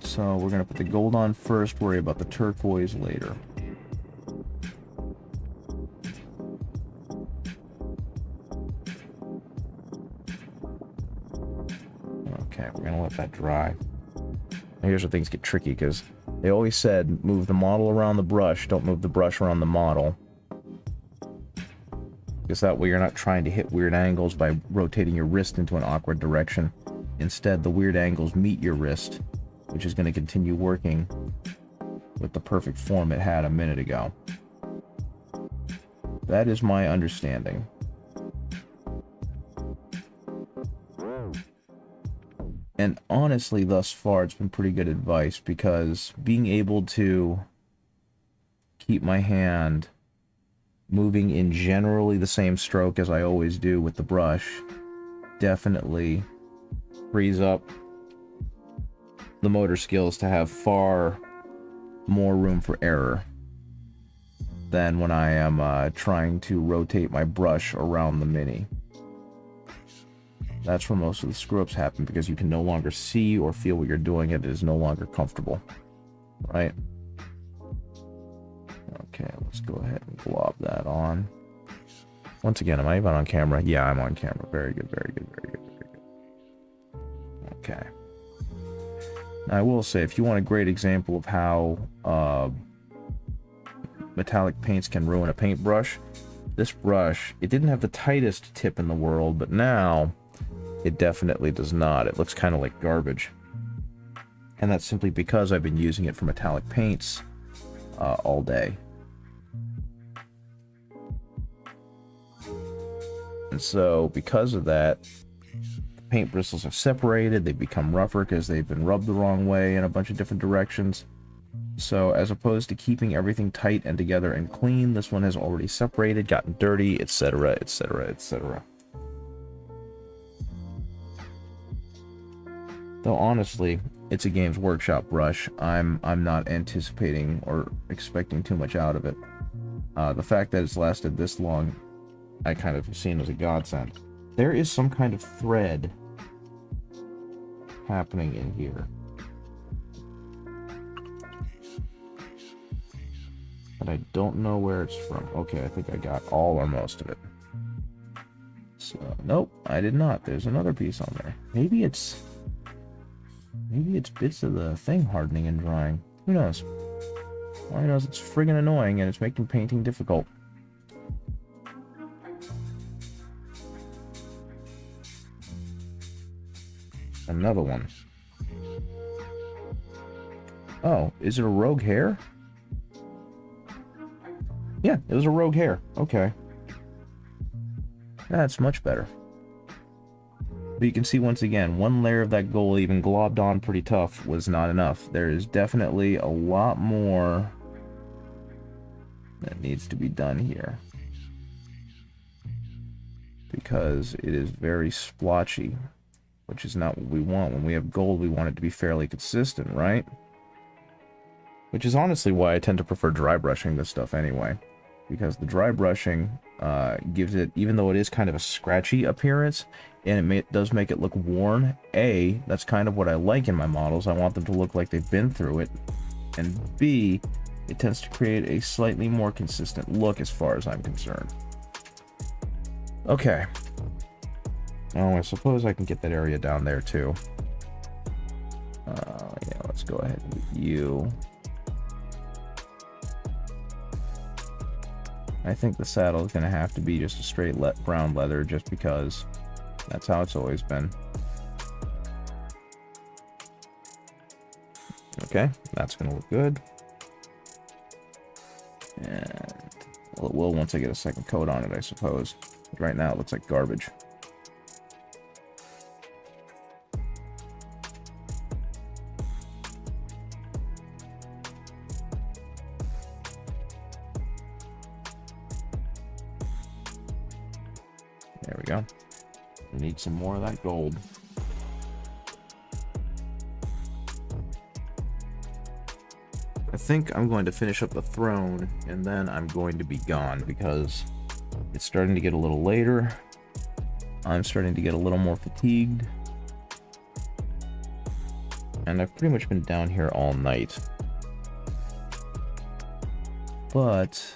So we're going to put the gold on first, worry about the turquoise later. Okay, we're gonna let that dry. Now here's where things get tricky, because they always said move the model around the brush, don't move the brush around the model. Because that way you're not trying to hit weird angles by rotating your wrist into an awkward direction. Instead, the weird angles meet your wrist, which is going to continue working with the perfect form it had a minute ago. That is my understanding. And honestly, thus far, it's been pretty good advice, because being able to keep my hand moving in generally the same stroke as I always do with the brush definitely frees up the motor skills to have far more room for error than when I am trying to rotate my brush around the Mini. That's where most of the screw-ups happen, because you can no longer see or feel what you're doing, and it is no longer comfortable. Right? Okay, let's go ahead and glob that on. Once again, am I even on camera? Yeah, I'm on camera. Very good, very good, very good, very good. Okay. Now, I will say, if you want a great example of how metallic paints can ruin a paintbrush, this brush, it didn't have the tightest tip in the world, but now it definitely does not. It looks kind of like garbage. And that's simply because I've been using it for metallic paints all day. And so, because of that, the paint bristles have separated, they've become rougher because they've been rubbed the wrong way in a bunch of different directions. So, as opposed to keeping everything tight and together and clean, this one has already separated, gotten dirty, etc., etc., etc. Though honestly, it's a Games Workshop brush. I'm not anticipating or expecting too much out of it. The fact that it's lasted this long, I kind of seen as a godsend. There is some kind of thread happening in here. But I don't know where it's from. Okay, I think I got all or most of it. So, nope, I did not. There's another piece on there. Maybe it's bits of the thing hardening and drying. Who knows? All I know is it's friggin' annoying and it's making painting difficult. Another one. Oh, is it a rogue hair? Yeah, it was a rogue hair. Okay. That's much better. But you can see once again, one layer of that gold, even globbed on pretty tough, was not enough. There is definitely a lot more that needs to be done here. Because it is very splotchy, which is not what we want. When we have gold, we want it to be fairly consistent, right? Which is honestly why I tend to prefer dry brushing this stuff anyway. Because the dry brushing gives it, even though it is kind of a scratchy appearance, and it does make it look worn. A, that's kind of what I like in my models. I want them to look like they've been through it. And B, it tends to create a slightly more consistent look as far as I'm concerned. Okay. Oh, I suppose I can get that area down there too. Yeah, let's go ahead with you. I think the saddle is going to have to be just a straight brown leather, just because that's how it's always been. Okay, that's going to look good. And well, it will once I get a second coat on it, I suppose. But right now it looks like garbage. There we go. We need some more of that gold. I think I'm going to finish up the throne, and then I'm going to be gone, because it's starting to get a little later. I'm starting to get a little more fatigued. And I've pretty much been down here all night. But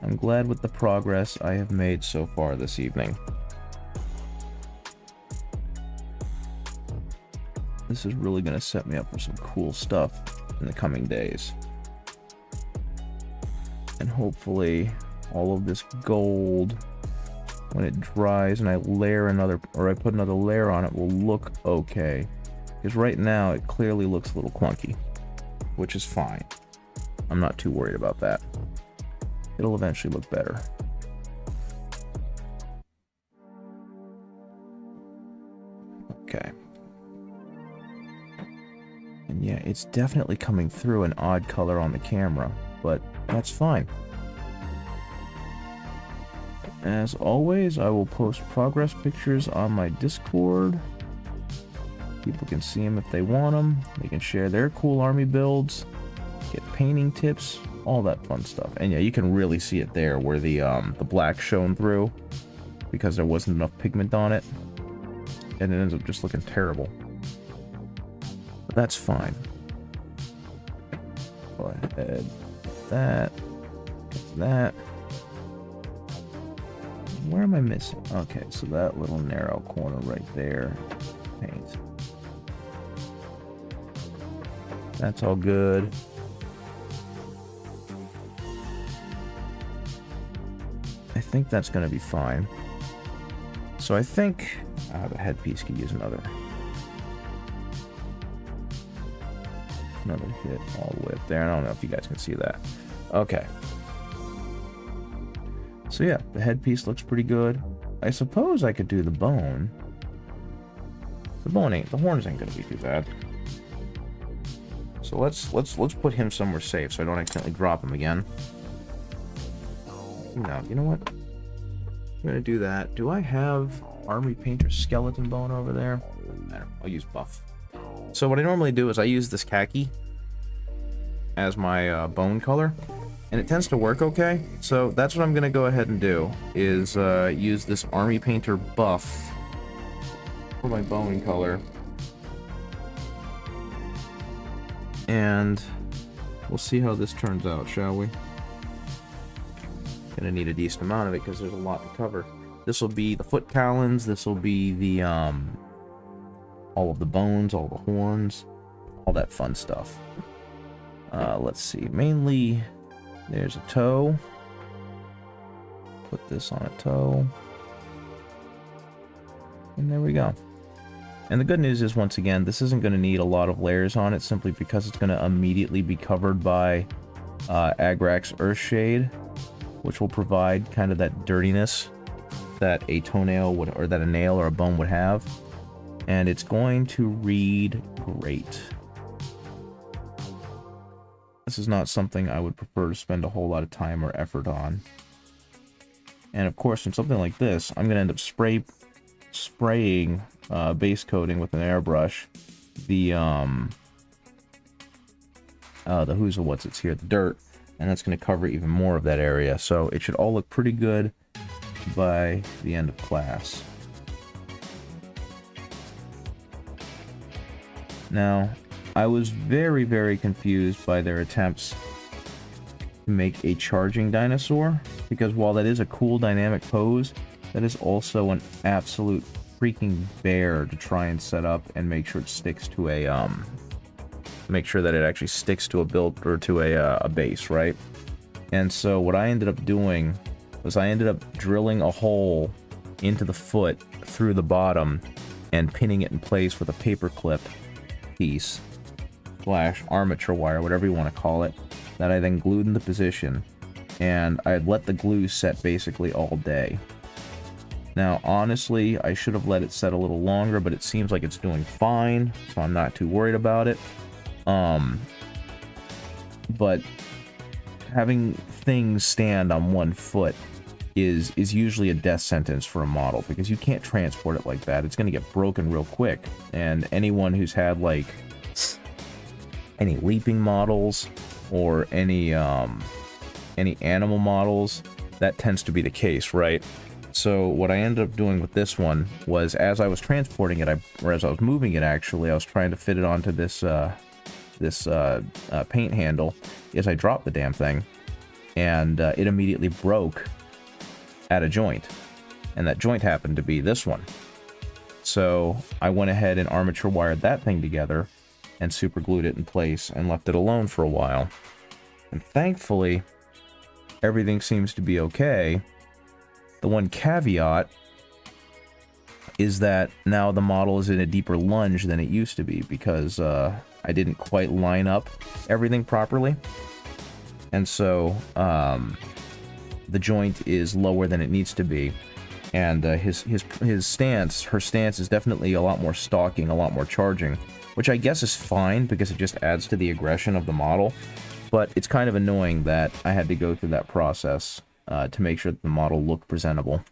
I'm glad with the progress I have made so far this evening. This is really going to set me up for some cool stuff in the coming days. And hopefully all of this gold, when it dries and I layer another, or I put another layer on it, will look okay. Because right now it clearly looks a little clunky, which is fine. I'm not too worried about that. It'll eventually look better. Okay. And yeah, it's definitely coming through an odd color on the camera, but that's fine. As always, I will post progress pictures on my Discord. People can see them if they want them. They can share their cool army builds, get painting tips, all that fun stuff. And yeah, you can really see it there where the black shone through because there wasn't enough pigment on it. And it ends up just looking terrible. But that's fine. Go ahead. That. Where am I missing? Okay, so that little narrow corner right there. Paint. That's all good. I think that's going to be fine. So I think the headpiece could use another hit all the way up there. I don't know if you guys can see that. Okay. So yeah, the headpiece looks pretty good. I suppose I could do the bone. The horns ain't gonna be too bad. So let's put him somewhere safe so I don't accidentally drop him again. No, you know what? I'm gonna do that. Do I have Army Painter skeleton bone over there? I'll use buff. So what I normally do is I use this khaki as my bone color, and it tends to work okay. So that's what I'm gonna go ahead and do, is use this Army Painter buff for my bone color. And we'll see how this turns out, shall we? Gonna need a decent amount of it because there's a lot to cover. This will be the foot talons, this will be the all of the bones, all the horns, all that fun stuff. Let's see, mainly there's a toe. Put this on a toe. And there we go. And the good news is, once again, this isn't going to need a lot of layers on it, simply because it's going to immediately be covered by Agrax Earthshade, which will provide kind of that dirtiness that a toenail would, or that a nail or a bone would have. And it's going to read great. This is not something I would prefer to spend a whole lot of time or effort on. And of course, in something like this, I'm going to end up spraying base coating with an airbrush the who's or what's it's here, the dirt, and that's going to cover even more of that area. So it should all look pretty good by the end of class. Now, I was very, very confused by their attempts to make a charging dinosaur, because while that is a cool dynamic pose, that is also an absolute freaking bear to try and set up and make sure it sticks to a make sure that it actually sticks to a build or to a base, right? And so what I ended up doing was I ended up drilling a hole into the foot through the bottom and pinning it in place with a paper clip piece / armature wire, whatever you want to call it, that I then glued into position, and I had let the glue set basically all day. Now, honestly, I should have let it set a little longer, but it seems like it's doing fine, so I'm not too worried about it. But having things stand on one foot is usually a death sentence for a model, because you can't transport it like that. It's going to get broken real quick, and anyone who's had, like, any leaping models or any animal models, that tends to be the case, right? So what I ended up doing with this one was, as I was transporting it, or as I was moving it, actually, I was trying to fit it onto this paint handle, is I dropped the damn thing, and it immediately broke at a joint, and that joint happened to be this one. So I went ahead and armature wired that thing together and super glued it in place and left it alone for a while. And thankfully, everything seems to be okay. The one caveat is that now the model is in a deeper lunge than it used to be, because I didn't quite line up everything properly. And so the joint is lower than it needs to be. And her stance is definitely a lot more stalking, a lot more charging, which I guess is fine because it just adds to the aggression of the model. But it's kind of annoying that I had to go through that process to make sure that the model looked presentable.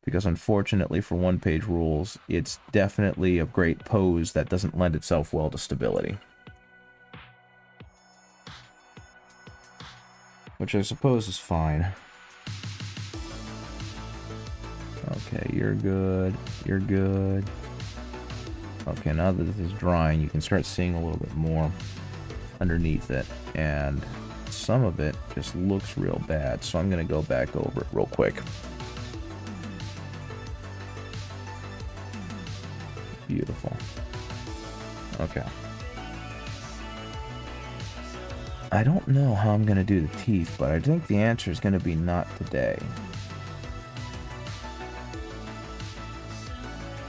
Because unfortunately for one-page rules, it's definitely a great pose that doesn't lend itself well to stability. Which I suppose is fine. Okay, you're good. You're good. Okay, now that this is drying, you can start seeing a little bit more underneath it. And some of it just looks real bad, so I'm going to go back over it real quick. Beautiful. Okay. I don't know how I'm going to do the teeth, but I think the answer is going to be not today.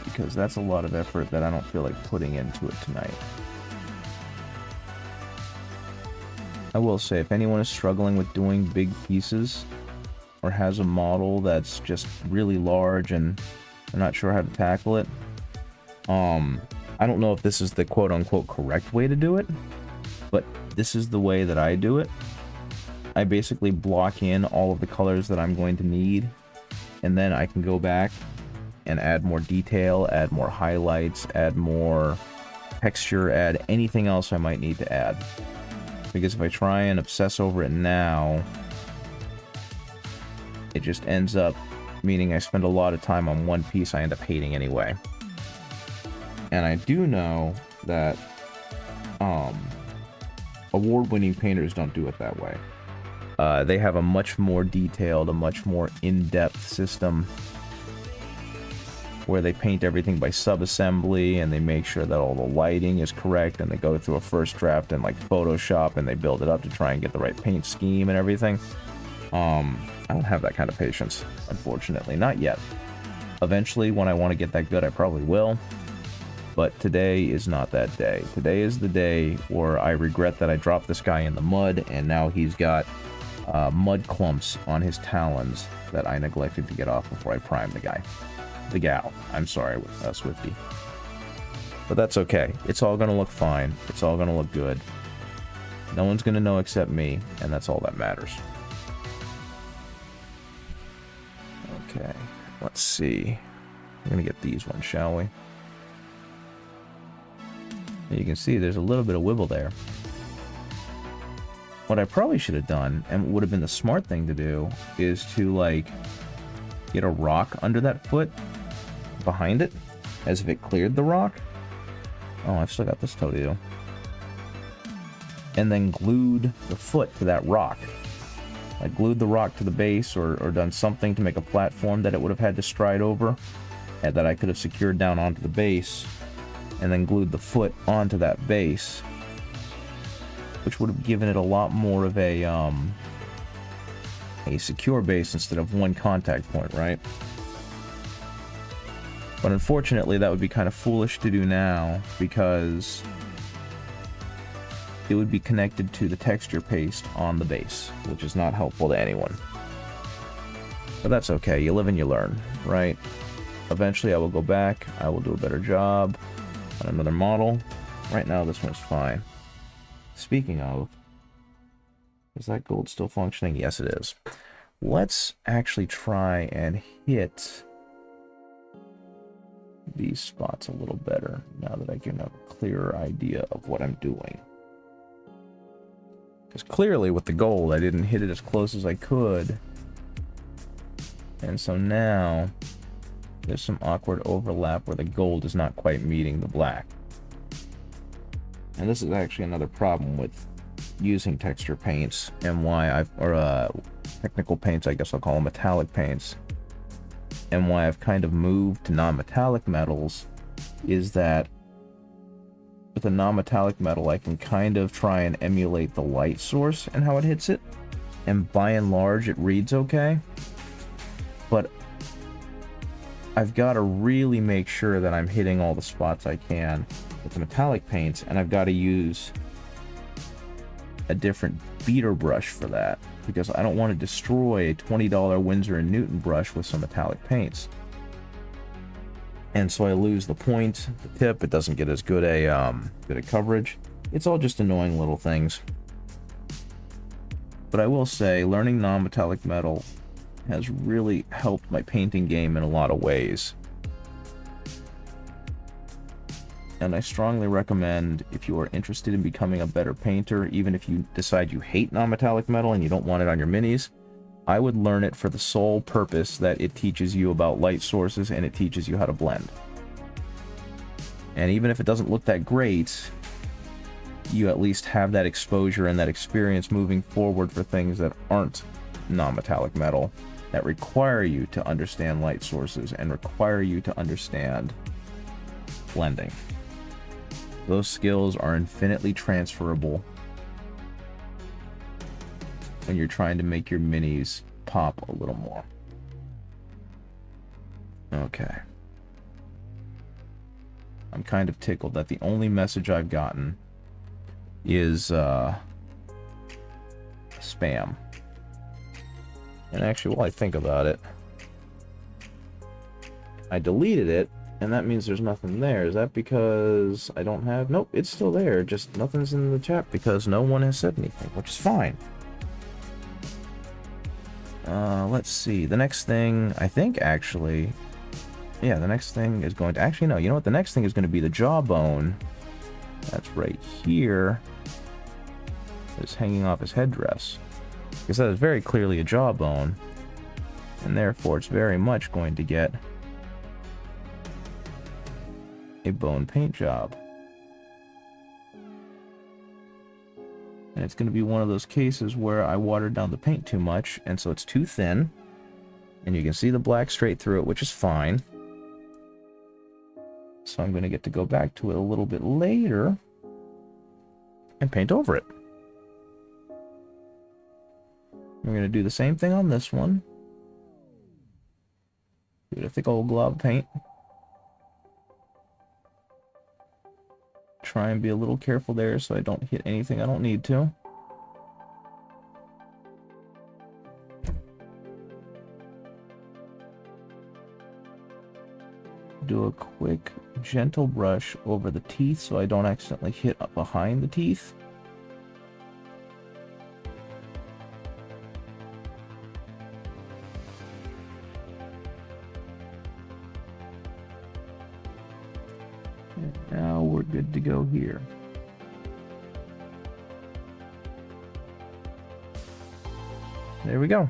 Because that's a lot of effort that I don't feel like putting into it tonight. I will say, if anyone is struggling with doing big pieces, or has a model that's just really large and they're not sure how to tackle it, I don't know if this is the quote-unquote correct way to do it, but this is the way that I do it. I basically block in all of the colors that I'm going to need, and then I can go back and add more detail, add more highlights, add more texture, add anything else I might need to add. Because if I try and obsess over it now, it just ends up meaning I spend a lot of time on one piece I end up hating anyway. And I do know that award-winning painters don't do it that way. They have a much more detailed, a much more in-depth system where they paint everything by sub-assembly, and they make sure that all the lighting is correct, and they go through a first draft in like Photoshop, and they build it up to try and get the right paint scheme and everything. I don't have that kind of patience, unfortunately. Not yet. Eventually, when I want to get that good, I probably will. But today is not that day. Today is the day where I regret that I dropped this guy in the mud, and now he's got mud clumps on his talons that I neglected to get off before I primed the guy. The gal. I'm sorry, Swifty. But that's okay. It's all gonna look fine. It's all gonna look good. No one's gonna know except me, and that's all that matters. Okay, let's see. We're gonna get these ones, shall we? And you can see there's a little bit of wibble there. What I probably should have done, and would have been the smart thing to do, is to, like, get a rock under that foot behind it, as if it cleared the rock. Oh, I've still got this toe to do. And then glued the foot to that rock. I glued the rock to the base, or done something to make a platform that it would have had to stride over, and that I could have secured down onto the base, and then glued the foot onto that base, which would have given it a lot more of a secure base instead of one contact point, right? But unfortunately, that would be kind of foolish to do now, because it would be connected to the texture paste on the base, which is not helpful to anyone. But that's okay, you live and you learn, right? Eventually I will go back, I will do a better job on another model. Right now this one's fine. Speaking of, is that gold still functioning? Yes, it is. Let's actually try and hit these spots a little better now that I can have a clearer idea of what I'm doing. Because clearly with the gold, I didn't hit it as close as I could. And so now there's some awkward overlap where the gold is not quite meeting the black. And this is actually another problem with using texture paints, and why technical paints, I guess I'll call them metallic paints, and why I've kind of moved to non-metallic metals, is that with a non-metallic metal I can kind of try and emulate the light source and how it hits it, and by and large it reads okay, but I've got to really make sure that I'm hitting all the spots I can with the metallic paints, and I've got to use a different beater brush for that, because I don't want to destroy a $20 Winsor & Newton brush with some metallic paints. And so I lose the point, the tip, it doesn't get as good a coverage. It's all just annoying little things. But I will say, learning non-metallic metal has really helped my painting game in a lot of ways. And I strongly recommend, if you are interested in becoming a better painter, even if you decide you hate non-metallic metal and you don't want it on your minis, I would learn it for the sole purpose that it teaches you about light sources and it teaches you how to blend. And even if it doesn't look that great, you at least have that exposure and that experience moving forward for things that aren't non-metallic metal, that require you to understand light sources and require you to understand blending. Those skills are infinitely transferable when you're trying to make your minis pop a little more. Okay. I'm kind of tickled that the only message I've gotten is spam. And actually, while I think about it, I deleted it, and that means there's nothing there. Is that because I don't have... Nope, it's still there, just nothing's in the chat because no one has said anything, which is fine. Let's see. The next thing, I think, actually... Yeah, the next thing is going to... Actually, no, you know what? The next thing is going to be the jawbone. That's right here. It's hanging off his headdress. Because that is very clearly a jawbone. And therefore, it's very much going to get a bone paint job. And it's going to be one of those cases where I watered down the paint too much, and so it's too thin. And you can see the black straight through it, which is fine. So I'm going to get to go back to it a little bit later and paint over it. We're going to do the same thing on this one. Give it a thick old glob paint. Try and be a little careful there so I don't hit anything I don't need to. Do a quick, gentle brush over the teeth so I don't accidentally hit up behind the teeth. And now we're good to go here. There we go.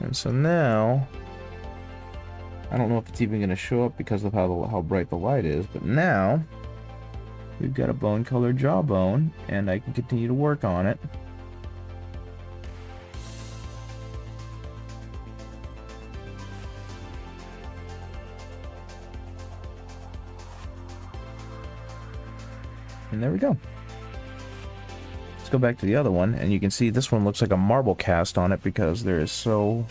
And so now, I don't know if it's even going to show up because of how bright the light is, but now we've got a bone colored jawbone and I can continue to work on it. And there we go. Let's go back to the other one, and you can see this one looks like a marble cast on it because there is so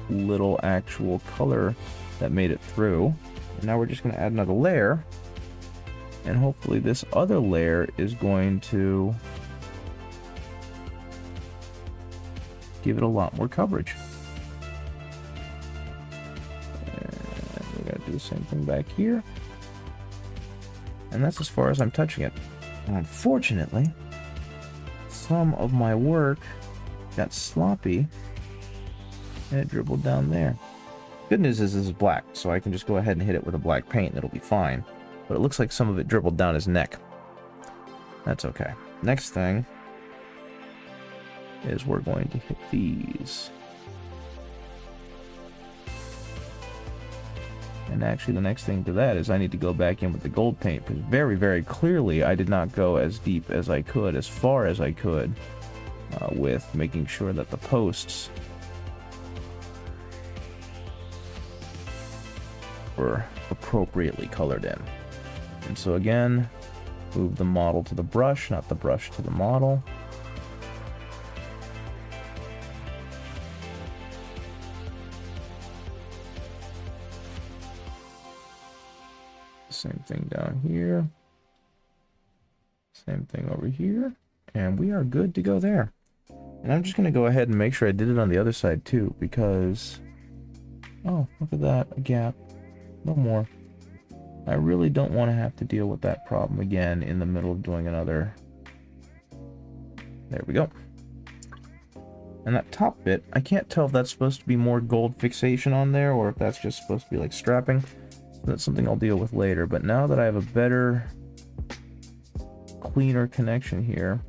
little actual color that made it through. And now we're just going to add another layer, and hopefully this other layer is going to give it a lot more coverage. And we're going to do the same thing back here. And that's as far as I'm touching it. And unfortunately, some of my work got sloppy and it dribbled down there. Good news is this is black, so I can just go ahead and hit it with a black paint and it'll be fine. But it looks like some of it dribbled down his neck. That's okay. Next thing is we're going to hit these. And actually the next thing to that is I need to go back in with the gold paint, because very, very clearly I did not go as deep as I could, as far as I could, with making sure that the posts were appropriately colored in. And so again, move the model to the brush, not the brush to the model. Same thing down here. Same thing over here. And we are good to go there. And I'm just going to go ahead and make sure I did it on the other side too, because... Oh, look at that. A gap. No more. I really don't want to have to deal with that problem again in the middle of doing another There we go. And that top bit, I can't tell if that's supposed to be more gold fixation on there or if that's just supposed to be like strapping. That's something I'll deal with later. But now that I have a better, cleaner connection here,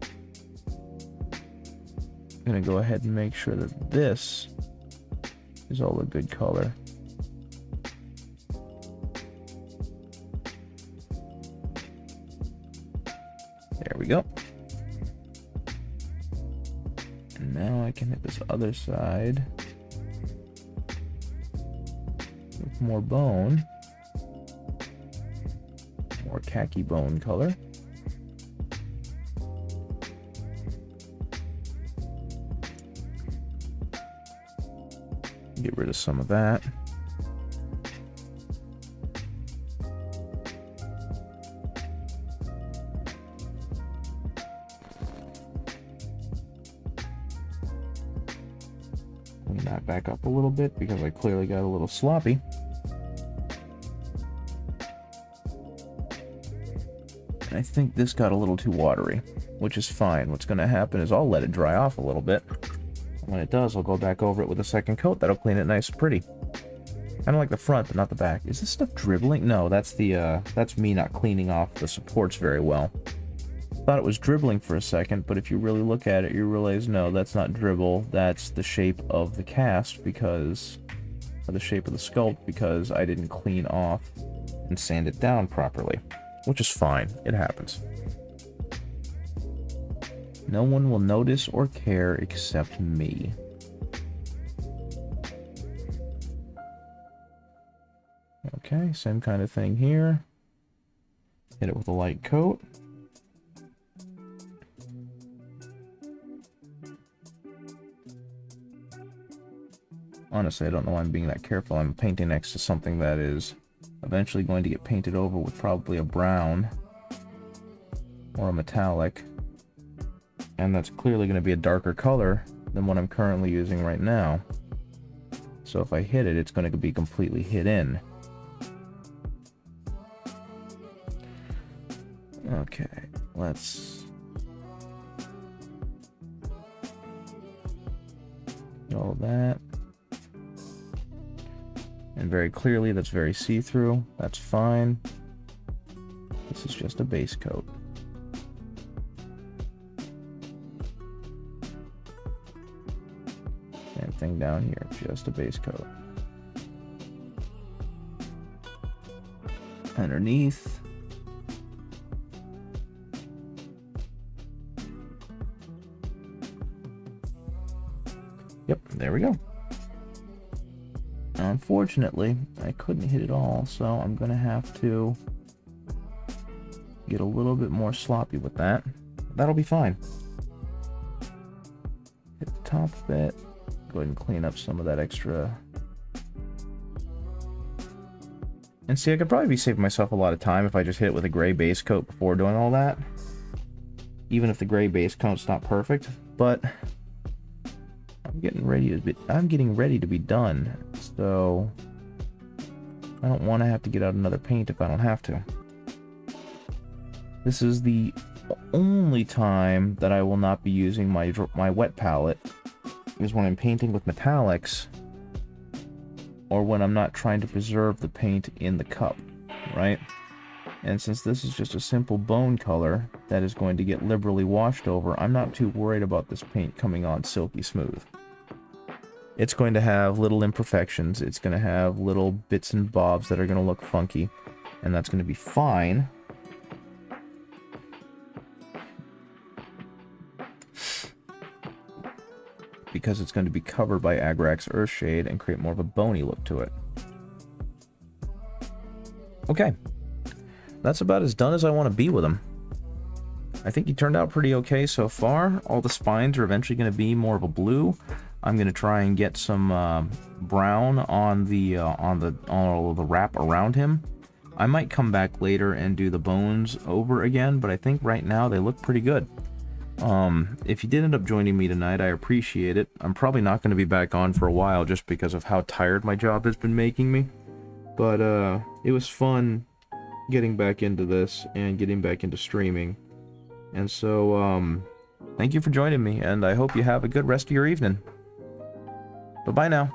I'm going to go ahead and make sure that this is all a good color. There we go. And now I can hit this other side with more bone, more khaki bone color. Get rid of some of that. Clean that back up a little bit because I clearly got a little sloppy. And I think this got a little too watery, which is fine. What's going to happen is I'll let it dry off a little bit. When it does, I'll go back over it with a second coat. That'll clean it nice and pretty. Kind of like the front, but not the back. Is this stuff dribbling? No, that's that's me not cleaning off the supports very well. Thought it was dribbling for a second, but if you really look at it, you realize, no, that's not dribble. That's the shape of the cast because... or the shape of the sculpt because I didn't clean off and sand it down properly. Which is fine. It happens. No one will notice or care except me. Okay, same kind of thing here. Hit it with a light coat. Honestly, I don't know why I'm being that careful. I'm painting next to something that is eventually going to get painted over with probably a brown or a metallic. And that's clearly going to be a darker color than what I'm currently using right now. So if I hit it, it's going to be completely hid in. Okay, let's... all that. And very clearly, that's very see-through. That's fine. This is just a base coat. Same thing down here, just a base coat. Underneath. Yep, there we go. Now, unfortunately, I couldn't hit it all, so I'm going to have to get a little bit more sloppy with that. That'll be fine. Hit the top bit. Go ahead and clean up some of that extra. And see, I could probably be saving myself a lot of time if I just hit it with a gray base coat before doing all that. Even if the gray base coat's not perfect, but I'm getting ready to be done. So I don't want to have to get out another paint if I don't have to. This is the only time that I will not be using my wet palette, is when I'm painting with metallics or when I'm not trying to preserve the paint in the cup, right? And since this is just a simple bone color that is going to get liberally washed over, I'm not too worried about this paint coming on silky smooth. It's going to have little imperfections, it's going to have little bits and bobs that are going to look funky, and that's going to be fine. Because it's going to be covered by Agrax Earthshade and create more of a bony look to it. Okay. That's about as done as I want to be with them. I think he turned out pretty okay so far. All the spines are eventually going to be more of a blue. I'm going to try and get some brown on all of the wrap around him. I might come back later and do the bones over again, but I think right now they look pretty good. If you did end up joining me tonight, I appreciate it. I'm probably not going to be back on for a while just because of how tired my job has been making me. But it was fun getting back into this and getting back into streaming. And so thank you for joining me, and I hope you have a good rest of your evening. Bye-bye now.